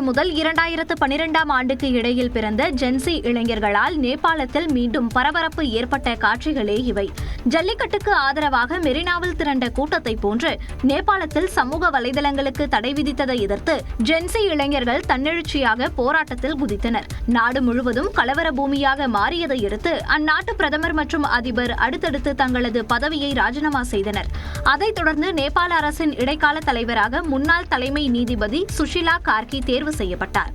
முதல் 2012 ஆண்டுக்கு இடையில் பிறந்த ஜென்சி இளைஞர்களால் நேபாளத்தில் மீண்டும் பரபரப்பு ஏற்பட்ட காட்சிகளே இவை. ஜல்லிக்கட்டுக்கு ஆதரவாக மெரினாவில் திரண்ட கூட்டத்தை போன்று நேபாளத்தில் சமூக வலைதளங்களுக்கு தடை விதித்ததை எதிர்த்து ஜென்சி இளைஞர்கள் தன்னெழுச்சியாக போராட்டத்தில் குதித்தனர். நாடு முழுவதும் கலவர பூமியாக மாறியதை அடுத்து அந்நாட்டு பிரதமர் மற்றும் அதிபர் அடுத்தடுத்து தங்களது பதவியை ராஜினாமா செய்தனர். அதைத் தொடர்ந்து நேபாள அரசின் இடைக்கால தலைவராக முன்னாள் தலைமை நீதிபதி சுஷிலா கார்கி தேர்வு செய்யப்பட்டார்.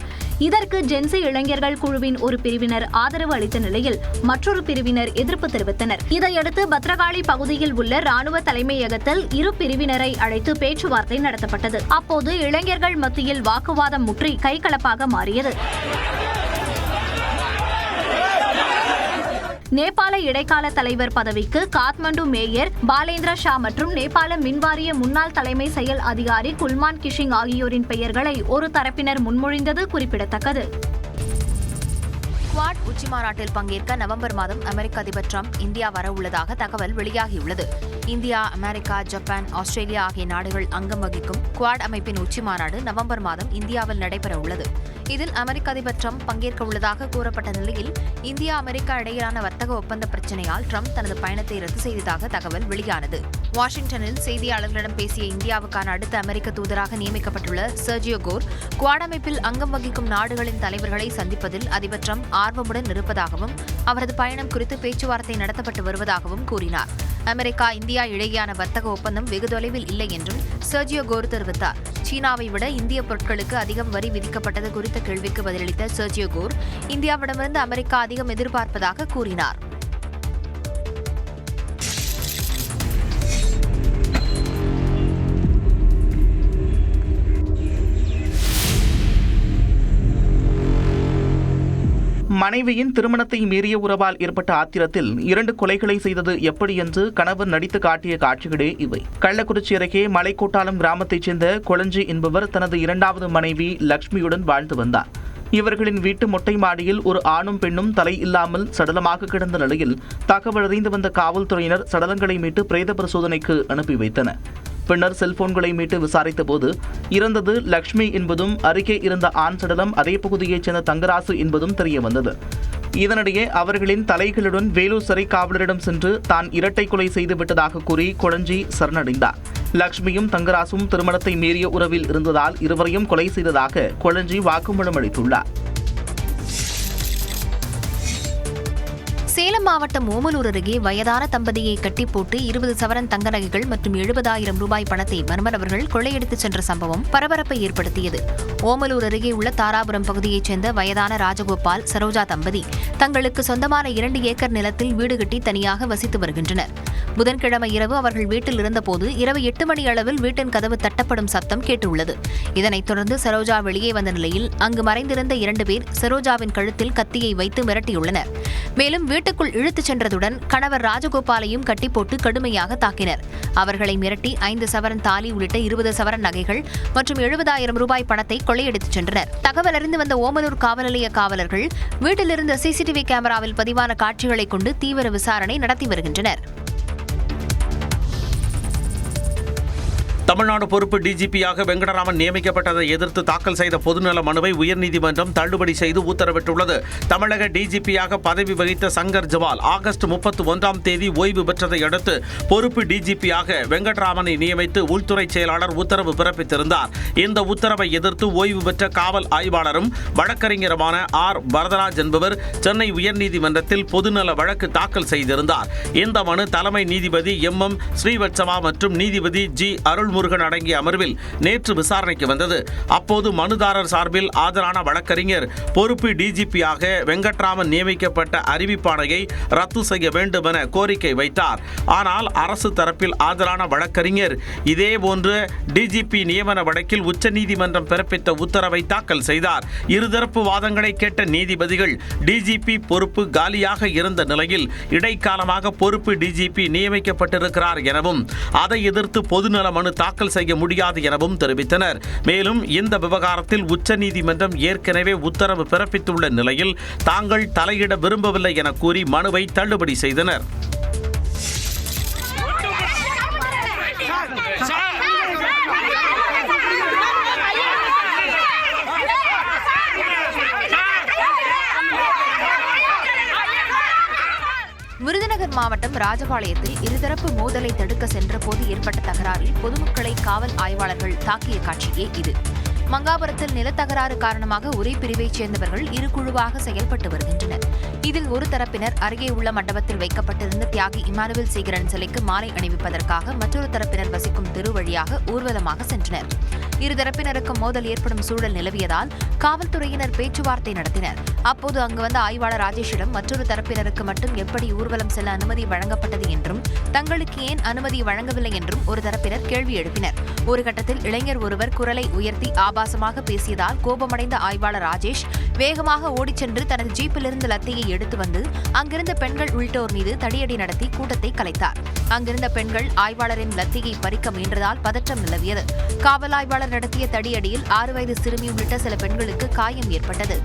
இதற்கு ஜென்சி இளைஞர்கள் குழுவின் ஒரு பிரிவினர் ஆதரவு அளித்த நிலையில் மற்றொரு பிரிவினர் எதிர்ப்பு தெரிவித்தனர். இதையடுத்து பத்ரகாளி பகுதியில் உள்ள ராணுவ தலைமையகத்தில் இரு பிரிவினரை அழைத்து பேச்சுவார்த்தை நடத்தப்பட்டது. அப்போது இளைஞர்கள் மத்தியில் வாக்குவாதம் முற்றி கைகலப்பாக மாறியது. நேபாள இடைக்கால தலைவர் பதவிக்கு காத்மண்டு மேயர் பாலேந்திர ஷா மற்றும் நேபாள மின்வாரிய முன்னாள் தலைமை செயல் அதிகாரி குல்மான் கிஷிங் ஆகியோரின் பெயர்களை ஒரு தரப்பினர் முன்மொழிந்தது குறிப்பிடத்தக்கது. குவாட் உச்சிமாநாட்டில் பங்கேற்க நவம்பர் மாதம் அமெரிக்க அதிபர் டிரம்ப் இந்தியா வர உள்ளதாக தகவல் வெளியாகியுள்ளது. இந்தியா, அமெரிக்கா, ஜப்பான், ஆஸ்திரேலியா ஆகிய நாடுகள் அங்கம் வகிக்கும் குவாட் அமைப்பின் உச்சிமாநாடு நவம்பர் மாதம் இந்தியாவில் நடைபெற உள்ளது. இதில் அமெரிக்க அதிபர் டிரம்ப் பங்கேற்க உள்ளதாக கூறப்பட்ட நிலையில் இந்தியா, அமெரிக்கா இடையிலான வர்த்தக ஒப்பந்த பிரச்சினையால் டிரம்ப் தனது பயணத்தை ரத்து செய்ததாக தகவல் வெளியானது. வாஷிங்டனில் செய்தியாளர்களிடம் பேசிய இந்தியாவுக்கான அடுத்த அமெரிக்க தூதராக நியமிக்கப்பட்டுள்ள சர்ஜியோ கோர், குவாட் அமைப்பில் அங்கம் வகிக்கும் நாடுகளின் தலைவர்களை சந்திப்பதில் அதிபர் டிரம்ப் ஆர்வமுடன் இருப்பதாகவும் அவரது பயணம் குறித்து பேச்சுவார்த்தை நடத்தப்பட்டு வருவதாகவும் கூறினார். அமெரிக்கா, இந்தியா இடையேயான வர்த்தக ஒப்பந்தம் வெகு தொலைவில் இல்லை என்றும் சர்ஜியோ கோர் தெரிவித்தார். சீனாவை விட இந்திய பொருட்களுக்கு அதிகம் வரி விதிக்கப்பட்டது குறித்த கேள்விக்கு பதிலளித்த சர்ஜியோ கோர், இந்தியாவிடமிருந்து அமெரிக்கா அதிகம் எதிர்பார்ப்பதாக கூறினார். மனைவியின் திருமணத்தை மீறிய உறவால் ஏற்பட்ட ஆத்திரத்தில் 2 கொலைகளை செய்தது எப்படி என்று கணவர் நடித்து காட்டிய காட்சிகளே இவை. கள்ளக்குறிச்சி அருகே மலைக்கோட்டாலம் கிராமத்தைச் சேர்ந்த கொளஞ்சி என்பவர் தனது 2வது மனைவி லட்சுமியுடன் வாழ்ந்து வந்தார். இவர்களின் வீட்டு மொட்டை மாடியில் ஒரு ஆணும் பெண்ணும் தலை இல்லாமல் சடலமாக கிடந்த நிலையில் தகவல் அறிந்து வந்த காவல்துறையினர் சடலங்களை மீட்டு பிரேத பரிசோதனைக்கு அனுப்பி வைத்தனர். பின்னர் செல்போன்களை மீட்டு விசாரித்த போது இறந்தது லக்ஷ்மி என்பதும் அருகே இருந்த ஆண் சடலம் அதே பகுதியைச் சேர்ந்த தங்கராசு என்பதும் தெரியவந்தது. இதனிடையே அவர்களின் தலைகளுடன் வேலூர் சிறை காவலரிடம் சென்று தான் இரட்டை கொலை செய்துவிட்டதாக கூறி கொளஞ்சி சரணடைந்தார். லக்ஷ்மியும் தங்கராசும் திருமணத்தை மீறிய உறவில் இருந்ததால் இருவரையும் கொலை செய்ததாக கொளஞ்சி வாக்குமூலம் அளித்துள்ளார். சேலம் மாவட்டம் ஓமலூர் அருகே வயதான தம்பதியை கட்டிப்போட்டு 20 சவரன் தங்க நகைகள் மற்றும் 70,000 ரூபாய் பணத்தை மர்ம நபர்கள் கொள்ளையடித்துச் சென்ற சம்பவம் பரபரப்பை ஏற்படுத்தியது. ஓமலூர் அருகே உள்ள தாராபுரம் பகுதியைச் சேர்ந்த வயதான ராஜகோபால் சரோஜா தம்பதி தங்களுக்கு சொந்தமான 2 ஏக்கர் நிலத்தில் வீடு கட்டி தனியாக வசித்து வருகின்றனர். புதன்கிழமை இரவு அவர்கள் வீட்டில் இருந்தபோது இரவு 8 மணி அளவில் வீட்டின் கதவு தட்டப்படும் சத்தம் கேட்டுள்ளது. இதனைத் தொடர்ந்து சரோஜா வெளியே வந்த நிலையில் அங்கு மறைந்திருந்த 2 பேர் சரோஜாவின் கழுத்தில் கத்தியை வைத்து மிரட்டியுள்ளனர். மேலும் வீட்டுக்குள் இழுத்துச் சென்றதுடன் கணவர் ராஜகோபாலையும் கட்டி போட்டு கடுமையாக தாக்கினர். அவர்களை மிரட்டி 5 சவரன் தாலி உள்ளிட்ட 20 சவரன் நகைகள் மற்றும் 70,000 ரூபாய் பணத்தை கொள்ளையடித்துச் சென்றனர். தகவல் அறிந்து வந்த ஓமலூர் காவல் நிலைய காவலர்கள் வீட்டிலிருந்த சிசிடிவி கேமராவில் பதிவான காட்சிகளை கொண்டு தீவிர விசாரணை நடத்தி வருகின்றனர். தமிழ்நாடு பொறுப்பு டிஜிபியாக வெங்கடராமன் நியமிக்கப்பட்டதை எதிர்த்து தாக்கல் செய்த பொதுநல மனுவை உயர்நீதிமன்றம் தள்ளுபடி செய்து உத்தரவிட்டுள்ளது. தமிழக டிஜிபியாக பதவி வகித்த சங்கர் ஜவால் ஆகஸ்ட் 31 ஓய்வு பெற்றதை அடுத்து பொறுப்பு டிஜிபியாக வெங்கடராமனை நியமித்து உள்துறை செயலாளர் உத்தரவு பிறப்பித்திருந்தார். இந்த உத்தரவை எதிர்த்து ஓய்வு பெற்ற காவல் ஆய்வாளரும் வழக்கறிஞருமான ஆர் வரதராஜ் என்பவர் சென்னை உயர்நீதிமன்றத்தில் பொதுநல வழக்கு தாக்கல் செய்திருந்தார். இந்த மனு தலைமை நீதிபதி எம் ஸ்ரீவத்சவா மற்றும் நீதிபதி ஜி அருள்முருகன் அடங்கிய அமர்வில் நேற்று விசாரணைக்கு வந்தது. அப்போது மனுதாரர் சார்பில் ஆஜரான வழக்கறிஞர் பொறுப்பு டிஜிபியாக வெங்கட்ராமன் நியமிக்கப்பட்ட அறிவிப்பாணையை ரத்து செய்ய வேண்டும் என கோரிக்கை வைத்தார். ஆனால் அரசு தரப்பில் ஆஜரான வழக்கறிஞர் இதேபோன்று டிஜிபி நியமன வழக்கில் உச்சநீதிமன்றம் பிறப்பித்த உத்தரவை தாக்கல் செய்தார். இருதரப்பு வாதங்களை கேட்ட நீதிபதிகள் டிஜிபி பொறுப்பு காலியாக இருந்த நிலையில் இடைக்காலமாக பொறுப்பு டிஜிபி நியமிக்கப்பட்டிருக்கிறார் எனவும் அதை எதிர்த்து பொதுநல மனு தாக்கல் செய்ய முடியாது எனவும் தெரிவித்தனர். மேலும் இந்த விவகாரத்தில் உச்சநீதிமன்றம் ஏற்கனவே உத்தரவு பிறப்பித்துள்ள நிலையில் தாங்கள் தலையிட விரும்பவில்லை என கூறி மனுவை தள்ளுபடி செய்தனர். விருதுநகர் மாவட்டம் ராஜபாளையத்தில் இருதரப்பு மோதலை தடுக்க சென்றபோது ஏற்பட்ட தகராறில் பொதுமக்களை காவல் ஆய்வாளர்கள் தாக்கிய காட்சியே இது. மங்காபுரத்தில் நிலத்தகராறு காரணமாக ஒரே பிரிவைச் சேர்ந்தவர்கள் இரு குழுவாக செயல்பட்டு வருகின்றனர். இதில் ஒரு தரப்பினர் அருகே உள்ள மண்டபத்தில் வைக்கப்பட்டிருந்த தியாகி இமானுவேல் சேகரன் சிலைக்கு மாலை அணிவிப்பதற்காக மற்றொரு தரப்பினர் வசிக்கும் தெரு வழியாக ஊர்வலமாக சென்றனர். இருதரப்பினருக்கும் மோதல் ஏற்படும் சூழல் நிலவியதால் காவல்துறையினர் பேச்சுவார்த்தை நடத்தினர். அப்போது அங்கு வந்த ஆய்வாளர் ராஜேஷிடம் மற்றொரு தரப்பினருக்கு மட்டும் எப்படி ஊர்வலம் செல்ல அனுமதி வழங்கப்பட்டது என்றும் தங்களுக்கு ஏன் அனுமதி வழங்கவில்லை என்றும் ஒரு தரப்பினர் கேள்வி எழுப்பினர். ஒரு கட்டத்தில் இளைஞர் ஒருவர் குரலை உயர்த்தி ஆபாசமாக பேசியதால் கோபமடைந்த ஆய்வாளர் ராஜேஷ் வேகமாக ஓடிச் சென்று தனது ஜீப்பிலிருந்து லத்தியை எடுத்து வந்து அங்கிருந்த பெண்கள் உள்ளிட்டோர் மீது தடியடி நடத்தி கூட்டத்தை கலைத்தார். அங்கிருந்த பெண்கள் ஆய்வாளரின் லத்தியை பறிக்க முயன்றதால் பதற்றம் நிலவியது. காவல் ஆய்வாளர் நடத்திய தடியடியில் 6 வயது சிறுமி உள்ளிட்ட சில பெண்களுக்கு காயம் ஏற்பட்டது.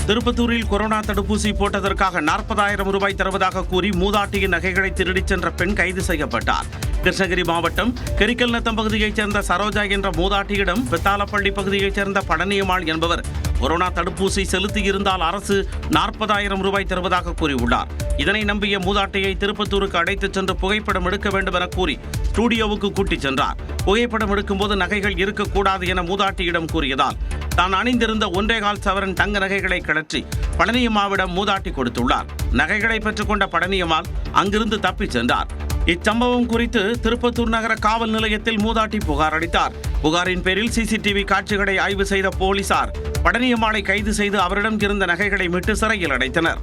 திருப்பத்தூரில் கொரோனா தடுப்பூசி போட்டதற்காக 40,000 ரூபாய் தருவதாக கூறி மூதாட்டியின் நகைகளை திருடிச் சென்ற பெண் கைது செய்யப்பட்டார். கிருஷ்ணகிரி மாவட்டம் கெரிக்கல்நத்தம் பகுதியைச் சேர்ந்த சரோஜா என்ற மூதாட்டியிடம் பெத்தாலப்பள்ளி பகுதியைச் சேர்ந்த பழனியம்மாள் என்பவர் கொரோனா தடுப்பூசி செலுத்தியிருந்தால் அரசு 40,000 ரூபாய் தருவதாக கூறியுள்ளார். இதனை நம்பிய மூதாட்டியை திருப்பத்தூருக்கு அழைத்துச் சென்று புகைப்படம் எடுக்க வேண்டும் என கூறி ஸ்டுடியோவுக்கு கூட்டிச் சென்றார். புகைப்படம் எடுக்கும்போது நகைகள் இருக்கக்கூடாது என மூதாட்டியிடம் கூறியதால் தான் அணிந்திருந்த 1.25 சவரன் தங்க நகைகளை கழற்றி பழனியம்மாவிடம் மூதாட்டி கொடுத்துள்ளார். நகைகளை பெற்றுக்கொண்ட பழனியம்மாள் அங்கிருந்து தப்பிச் சென்றார். இச்சம்பவம் குறித்து திருப்பத்தூர் நகர காவல் நிலையத்தில் மூதாட்டி புகார் அளித்தார். புகாரின் பேரில் சிசிடிவி காட்சிகளை ஆய்வு செய்த போலீசார் பழனியம்மாளை கைது செய்து அவரிடம் இருந்த நகைகளை மீட்டு சிறையில் அடைத்தனர்.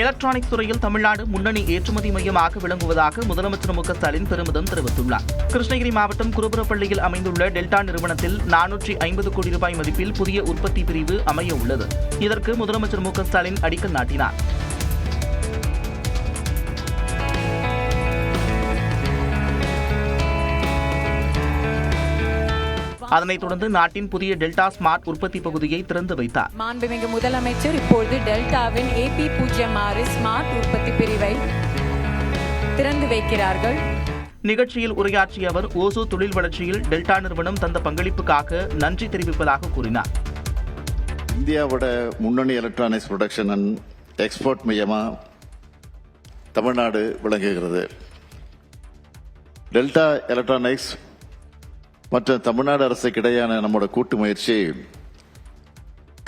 எலக்ட்ரானிக்ஸ் துறையில் தமிழ்நாடு முன்னணி ஏற்றுமதி மையமாக விளங்குவதாக முதலமைச்சர் மு.க. ஸ்டாலின் பெருமிதம் தெரிவித்துள்ளார். கிருஷ்ணகிரி மாவட்டம் குருபரப்பள்ளியில் அமைந்துள்ள டெல்டா நிறுவனத்தில் 450 கோடி ரூபாய் மதிப்பில் புதிய உற்பத்தி பிரிவு அமைய உள்ளது. இதற்கு முதலமைச்சர் மு.க. ஸ்டாலின் அடிக்கல் நாட்டினார். அதனைத் தொடர்ந்து நாட்டின் புதிய டெல்டா ஸ்மார்ட் உற்பத்தி பகுதியை திறந்து வைத்தார். மாண்புமிகு முதலமைச்சர் இப்பொழுது டெல்டாவின் AP06 ஸ்மார்ட் உற்பத்தி பிரிவை திறந்து வைக்கிறார்கள். நிகழ்ச்சியில் உரையாற்றிய அவர் ஓசூர் தொழில் வளர்ச்சியில் டெல்டா நிறுவனம் தந்த பங்களிப்புக்காக நன்றி தெரிவிப்பதாக கூறினார். இந்தியாவோட முன்னணி எலக்ட்ரானிக்ஸ் ப்ரொடக்ஷன் அண்ட் எக்ஸ்போர்ட் மையமா தமிழ்நாடு விளங்குகிறது. டெல்டா எலக்ட்ரானிக்ஸ் மற்றும் தமிழ்நாடு அரசுக்கு இடையான நம்மோட கூட்டு முயற்சி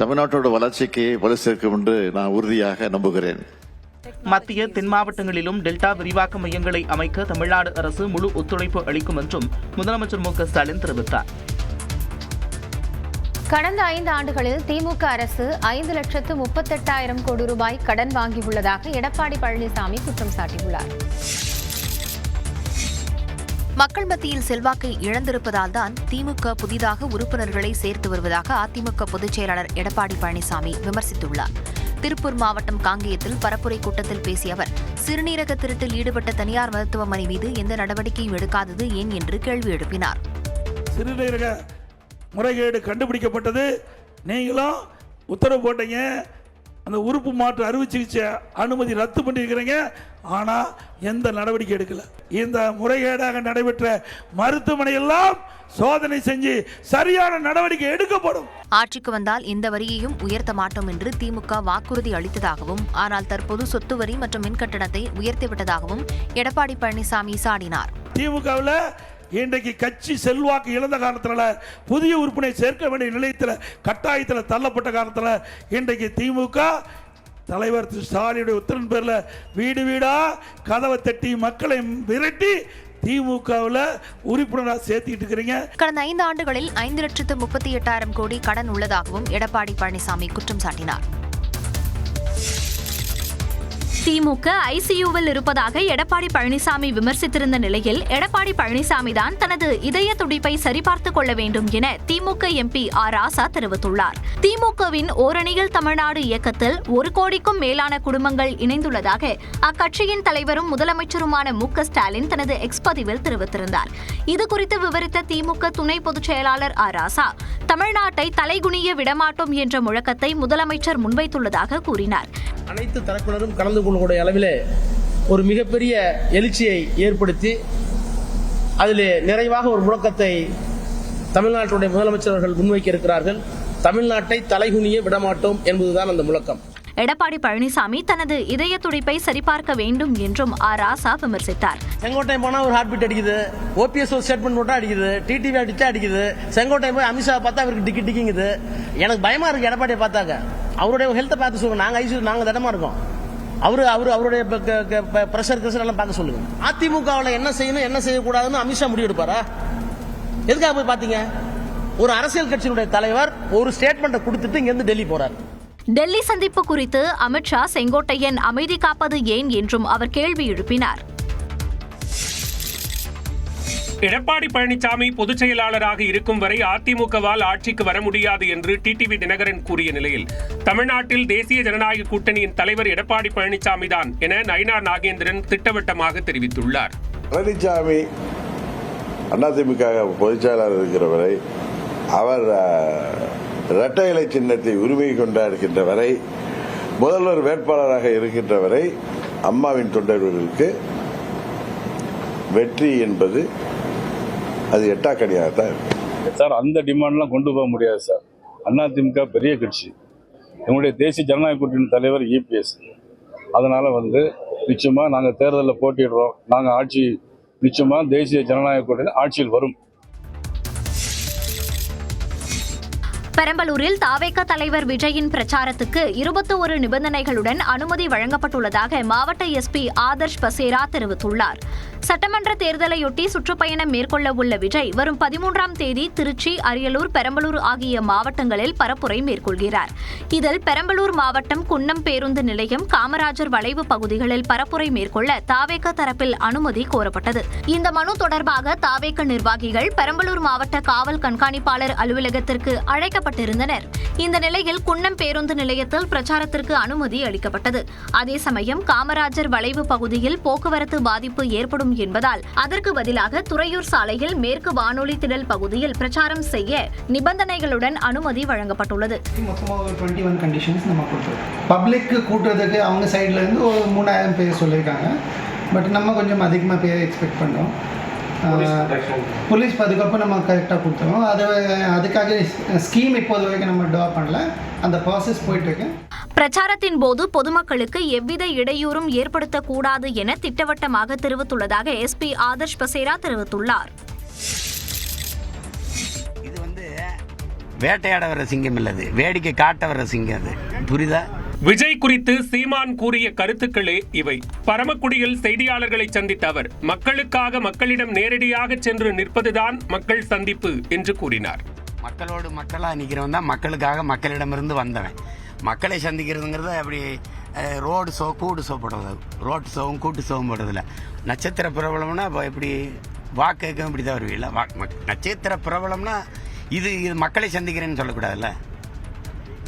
தமிழ்நாட்டோட வளர்ச்சிக்கு வலு சேர்க்கும் என்று நான் உறுதியாக நம்புகிறேன். மத்திய தென் மாவட்டங்களிலும் டெல்டா விரிவாக்க மையங்களை அமைக்க தமிழ்நாடு அரசு முழு ஒத்துழைப்பு அளிக்கும் என்றும் முதலமைச்சர் மு.க. ஸ்டாலின் தெரிவித்தார். கடந்த 5 ஆண்டுகளில் திமுக அரசு 5,38,000 கோடி ரூபாய் கடன் வாங்கியுள்ளதாக எடப்பாடி பழனிசாமி குற்றம் சாட்டியுள்ளார். மக்கள் மத்தியில் செல்வாக்கை இழந்திருப்பதால் தான் திமுக புதிதாக உறுப்பினர்களை சேர்த்து வருவதாக அதிமுக பொதுச் செயலாளர் எடப்பாடி பழனிசாமி விமர்சித்துள்ளார். திருப்பூர் மாவட்டம் காங்கேயத்தில் பரப்புரை கூட்டத்தில் பேசிய அவர் சிறுநீரக திருட்டில் ஈடுபட்ட தனியார் மருத்துவமனை மீது எந்த நடவடிக்கையும் எடுக்காதது ஏன் என்று கேள்வி எழுப்பினார். சிறுநீரக முறைகேடு கண்டுபிடிக்கப்பட்டது, நீங்களும் உத்தரவு போட்டீங்க, அந்த உறுப்பு மாற்று அறுவை சிகிச்சை அனுமதி ரத்து பண்ணியிருக்கிறீங்க, ஆனால் எந்த நடவடிக்கை எடுக்கல. இந்த முறைகேடாக நடைபெற்ற மருத்துவமனையெல்லாம் சோதனை செஞ்சு சரியான நடவடிக்கை எடுக்கப்படும். ஆட்சிக்கு வந்தால் இந்த வரியையும் உயர்த்த மாட்டோம் என்று திமுக வாக்குறுதி அளித்ததாகவும், ஆனால் தற்போது சொத்து வரி மற்றும் மின் கட்டணத்தை உயர்த்திவிட்டதாகவும் எடப்பாடி பழனிசாமி சாடினார். திமுகவில் இன்றைக்கு கட்சி செல்வாக்கு இழந்த காரணத்தினால புதிய உறுப்பினை சேர்க்க வேண்டிய நிலையத்தில் கட்டாயத்தில் தள்ளப்பட்ட காரணத்தில் இன்றைக்கு திமுக தலைவர் திரு ஸ்டாலினுடைய உத்தரவின் பேரில் வீடு வீடா கதவை தட்டி மக்களை விரட்டி திமுகவில் உறுப்பினராக சேர்த்துக்கிட்டு இருக்கிறீங்க. கடந்த 5 ஆண்டுகளில் 5,38,000 கோடி கடன் உள்ளதாகவும் எடப்பாடி பழனிசாமி குற்றம் சாட்டினார். திமுக ஐசியூவில் இருப்பதாக எடப்பாடி பழனிசாமி விமர்சித்திருந்த நிலையில் எடப்பாடி பழனிசாமி தான் தனது இதய துடிப்பை சரிபார்த்துக் கொள்ள வேண்டும் என திமுக MP ஆர் ராசா தெரிவித்துள்ளார். திமுகவின் ஓரணியில் தமிழ்நாடு இயக்கத்தில் 1 கோடிக்கும் மேலான குடும்பங்கள் இணைந்துள்ளதாக அக்கட்சியின் தலைவரும் முதலமைச்சருமான மு.க. ஸ்டாலின் தனது எக்ஸ் பதிவில் தெரிவித்திருந்தார். இதுகுறித்து விவரித்த திமுக துணை பொதுச் செயலாளர் ஆர் ராசா தமிழ்நாட்டை தலைகுனிய விடமாட்டோம் என்ற முழக்கத்தை முதலமைச்சர் முன்வைத்துள்ளதாக கூறினார். அனைத்து தரப்பினரும் கலந்து கொள்ளக்கூடிய அளவிலே ஒரு மிகப்பெரிய எழுச்சியை ஏற்படுத்தி அதிலே நிறைவாக ஒரு முழக்கத்தை தமிழ்நாட்டுடைய முதலமைச்சர்கள் முன்வைக்க இருக்கிறார்கள். தமிழ்நாட்டை தலைகுனிய விடமாட்டோம் என்பதுதான் அந்த முழக்கம். எடப்பாடி பழனிசாமி தனது இதய துடிப்பை சரிபார்க்க வேண்டும் என்றும் ஆர் ராசா விமர்சித்தார். செங்கோட்டை போனா ஒரு ஹார்ட் பீட் அடிக்குது, OPS ஒரு ஸ்டேட்மெண்ட் போட்டா அடிக்குது, டிடிவி அடிச்சா அடிக்குது, செங்கோட்டை போய் அமித்ஷா பார்த்தா அவருக்கு டிக்கிங்குது. எனக்கு பயமா இருக்கு எடப்பாடியை பார்த்தாக்க. அவருடைய ஹெல்த்தை பார்த்து சொல்லுங்க. நாங்க ஐசியூ நாங்க திடமா இருக்கோம். அவருடைய பிரஷர் எல்லாம் பார்க்க சொல்லுங்க. அதிமுகவில் என்ன செய்யணும் என்ன செய்யக்கூடாதுன்னு அமித்ஷா முடிவு எடுப்பாரா? எதுக்காக போய் பாத்தீங்க? ஒரு அரசியல் கட்சியினுடைய தலைவர் ஒரு ஸ்டேட்மெண்ட் கொடுத்துட்டு இங்க இருந்து டெல்லி போறார். டெல்லி சந்திப்பு குறித்து அமித்ஷா செங்கோட்டையன் அமைதி காப்பது ஏன் என்றும் அவர் கேள்வி எழுப்பினார். எடப்பாடி பழனிசாமி பொதுச் செயலாளராக இருக்கும் வரை அதிமுகவால் ஆட்சிக்கு வர முடியாது என்று டிடிவி தினகரன் கூறிய நிலையில் தமிழ்நாட்டில் தேசிய ஜனநாயக கூட்டணியின் தலைவர் எடப்பாடி பழனிசாமி தான் என நயினார் நாகேந்திரன் திட்டவட்டமாக தெரிவித்துள்ளார். பழனிசாமி அதிமுக பொதுச் செயலாளர் இருக்கிற வரை, அவர் இரட்டை இலை சின்னத்தை உரிமை கொண்டாடுகின்ற வரை, முதல்வர் வேட்பாளராக இருக்கின்ற வரை அம்மாவின் தொண்டர்களுக்கு வெற்றி என்பது அது எட்டாக்கடியாகத்தான் இருக்கு சார். அந்த டிமாண்ட்லாம் கொண்டு போக முடியாது சார். அதிமுக பெரிய கட்சி, எங்களுடைய தேசிய ஜனநாயக கூட்டணி தலைவர் EPS. அதனால நிச்சயமா நாங்கள் தேர்தலில் போட்டிடுறோம். நாங்கள் ஆட்சி நிச்சயமா தேசிய ஜனநாயக கூட்டணி ஆட்சியில் வரும். பெரம்பலூரில் தாவேக தலைவர் விஜயின் பிரச்சாரத்துக்கு 21 நிபந்தனைகளுடன் அனுமதி வழங்கப்பட்டுள்ளதாக மாவட்ட SP ஆதர்ஷ் பசேரா தெரிவித்துள்ளார். சட்டமன்ற தேர்தலையொட்டி சுற்றுப்பயணம் மேற்கொள்ள உள்ள விஜய் வரும் 13ஆம் தேதி திருச்சி, அரியலூர், பெரம்பலூர் ஆகிய மாவட்டங்களில் பரப்புரை மேற்கொள்கிறார். இதில் பெரம்பலூர் மாவட்டம் குன்னம் பேருந்து நிலையம், காமராஜர் வளைவு பகுதிகளில் பரப்புரை மேற்கொள்ள தாவேக தரப்பில் அனுமதி கோரப்பட்டது. இந்த மனு தொடர்பாக தாவேக நிர்வாகிகள் பெரம்பலூர் மாவட்ட காவல் கண்காணிப்பாளர் அலுவலகத்திற்கு அழைக்கப்பட்டு நிறுத்தப்பட்டிருந்தனர். இந்த நிலையில் குன்னம் பேருந்து நிலையத்தில் பிரச்சாரத்திற்கு அனுமதி அளிக்கப்பட்டது. அதே சமயம் காமராஜர் வளைவு பகுதியில் போக்குவரத்து பாதிப்பு ஏற்படும் என்பதால் அதற்கு பதிலாக துறையூர் சாலையில் மேற்கு வானொலி திடல் பகுதியில் பிரச்சாரம் செய்ய நிபந்தனைகளுடன் அனுமதி வழங்கப்பட்டுள்ளது. மொத்தமாக ஒரு 21 கண்டிஷன்ஸ் நம்ம கொடுத்துருக்கோம். பப்ளிக் கூட்டுறதுக்கு அவங்க சைடில் இருந்து ஒரு 3000 பேர் சொல்லியிருக்காங்க. பட் நம்ம கொஞ்சம் அதிகமாக பேர் எக்ஸ்பெக்ட் பண்ணுறோம். போலீஸ் பாதுகாப்பு நம்ம கரெக்டாக கொடுத்துருவோம். அதுக்காக ஸ்கீம் இப்போது வரைக்கும் நம்ம ட்ரா பண்ணல. அந்த ப்ராசஸ் போயிட்டுருக்கு. பிரச்சாரத்தின் போது பொதுமக்களுக்கு எவ்வித இடையூறும் ஏற்படுத்தக்கூடாது என திட்டவட்டமாக தெரிவித்துள்ளதாக எஸ்பி ஆதர்ஷ் பசேரா தெரிவித்துள்ளார். வேட்டையாட வர சிங்கம் இல்லது, வேடிக்கை காட்ட வர சிங்கம் அது. புரியுதா? விஜய் குறித்து சீமான் கூறிய கருத்துக்களே இவை. பரமக்குடியில் செய்தியாளர்களை சந்தித்த அவர் மக்களுக்காக மக்களிடம் நேரடியாக சென்று நிற்பதுதான் மக்கள் சந்திப்பு என்று கூறினார். மக்களோடு மக்களா நிக்கிறவன் தான் மக்களுக்காக மக்களிடமிருந்து வந்தவன். மக்களை சந்திக்கிறதுங்கிறது அப்படி ரோடு ஷோ கூட்டு ஷோ போடுறது, ரோட் ஷோவும் கூட்டு ஷோவும் போடுறதில்ல. நட்சத்திர பிரபலம்னா இப்படி வாக்குக்கும் இப்படி தான் வருவீங்களா? நட்சத்திர பிரபலம்னா இது மக்களை சந்திக்கிறேன்னு சொல்லக்கூடாதுல்ல.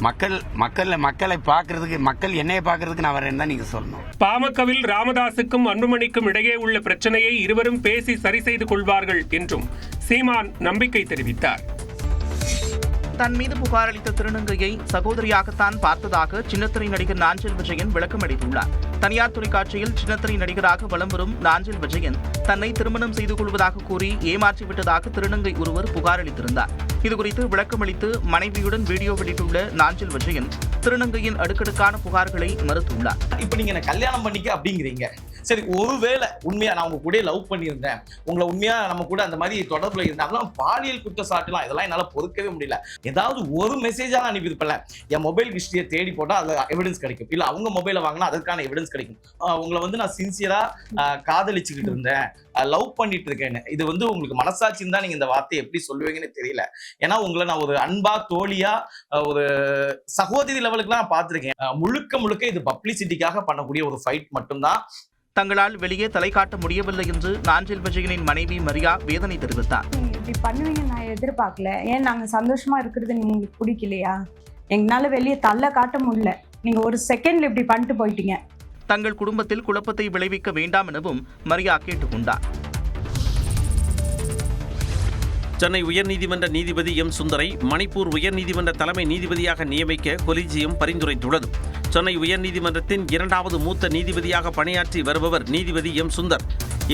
மக்களை பார்க்கறதுக்கு, மக்கள் என்னைய பார்க்கறதுக்கு நான் வரேன்னு தான் நீங்க சொல்லணும். பாமகவில் ராமதாசுக்கும் அன்புமணிக்கும் இடையே உள்ள பிரச்சனையை இருவரும் பேசி சரி செய்து கொள்வார்கள் என்றும் சீமான் நம்பிக்கை தெரிவித்தார். தன் மீது புகார் அளித்த திருநங்கையை சகோதரியாகத்தான் பார்த்ததாக சின்னத்திரை நடிகர் நாஞ்சில் விஜயன் விளக்கம் அளித்துள்ளார். தனியார் தொலைக்காட்சியில் சின்னத்திரை நடிகராக வலம் வரும் நாஞ்சில் விஜயன் தன்னை திருமணம் செய்து கொள்வதாக கூறி ஏமாற்றிவிட்டதாக திருநங்கை ஒருவர் புகார் அளித்திருந்தார். இதுகுறித்து விளக்கமளித்து மனைவியுடன் வீடியோ வெளியிட்டுள்ள நாஞ்சில் விஜயன் திருநங்கையின் அடுக்கடுக்கான புகார்களை மறுத்துள்ளார். இப்ப நீங்க என்ன கல்யாணம் பண்ணிக்க அப்படிங்கிறீங்க. சரி, ஒருவேளை உண்மையா நான் உங்க கூட லவ் பண்ணியிருந்தேன், உங்களை உண்மையா நம்ம கூட அந்த மாதிரி தொடர்புல இருந்தாலும் பாலியல் குற்றச்சாட்டுலாம் இதெல்லாம் என்னால பொறுக்கவே முடியல. ஏதாவது ஒரு மெசேஜா நான் அனுப்பியிருப்பேன். என் மொபைல் ஹிஸ்டரியை தேடி போட்டா அதுல எவிடன்ஸ் கிடைக்கும், இல்ல அவங்க மொபைலை வாங்கினா அதற்கான எவிடன்ஸ் கிடைக்கும். உங்களை நான் சின்சியரா காதலிச்சுக்கிட்டு இருந்தேன், லவ் பண்ணிட்டு இருக்கேன்னு. இது உங்களுக்கு மனசாட்சின்னு தான் நீங்க இந்த வார்த்தையை எப்படி சொல்லுவீங்கன்னு தெரியல. ஏன்னா உங்களை நான் ஒரு அன்பா தோழியா ஒரு சகோதரி லெவலுக்கு நான் பார்த்திருக்கேன். முழுக்க இது பப்ளிசிட்டிக்காக பண்ணக்கூடிய ஒரு ஃபைட் மட்டும்தான். தங்களால் வெளியே தலை காட்ட முடியவில்லை என்று நாஞ்சில் விஜயனின் மனைவி மரியா வேதனை தெரிவித்தார். இப்படி பண்ணுவீங்க நான் எதிர்பார்க்கல. ஏன் நாங்க சந்தோஷமா இருக்கிறது உங்களுக்கு பிடிக்கலையா? எங்களால வெளியே தள்ள காட்ட முடியல. நீங்க ஒரு செகண்ட்ல இப்படி பண்ணிட்டு போயிட்டீங்க. தங்கள் குடும்பத்தில் குழப்பத்தை விளைவிக்க வேண்டாம் எனவும் மரியா கேட்டுக்கொண்டார். சென்னை உயர்நீதிமன்ற நீதிபதி எம் சுந்தரை மணிப்பூர் உயர்நீதிமன்ற தலைமை நீதிபதியாக நியமிக்க கொலிஜியம் பரிந்துரைத்துள்ளது. சென்னை உயர்நீதிமன்றத்தின் 2வது மூத்த நீதிபதியாக பணியாற்றி வருபவர் நீதிபதி எம் சுந்தர்.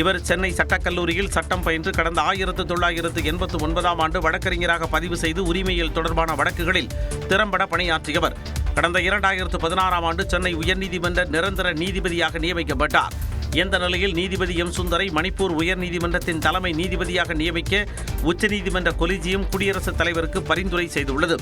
இவர் சென்னை சட்டக்கல்லூரியில் சட்டம் பயின்று கடந்த 1989ஆம் ஆண்டு வழக்கறிஞராக பதிவு செய்து உரிமையியல் தொடர்பான வழக்குகளில் திறம்பட பணியாற்றியவர். கடந்த 2016ஆம் ஆண்டு சென்னை உயர்நீதிமன்ற நிரந்தர நீதிபதியாக நியமிக்கப்பட்டார். இந்த நிலையில் நீதிபதி எம் சுந்தரை மணிப்பூர் உயர்நீதிமன்றத்தின் தலைமை நீதிபதியாக நியமிக்க உச்சநீதிமன்ற கொலிஜியம் குடியரசுத் தலைவருக்கு பரிந்துரை செய்துள்ளது.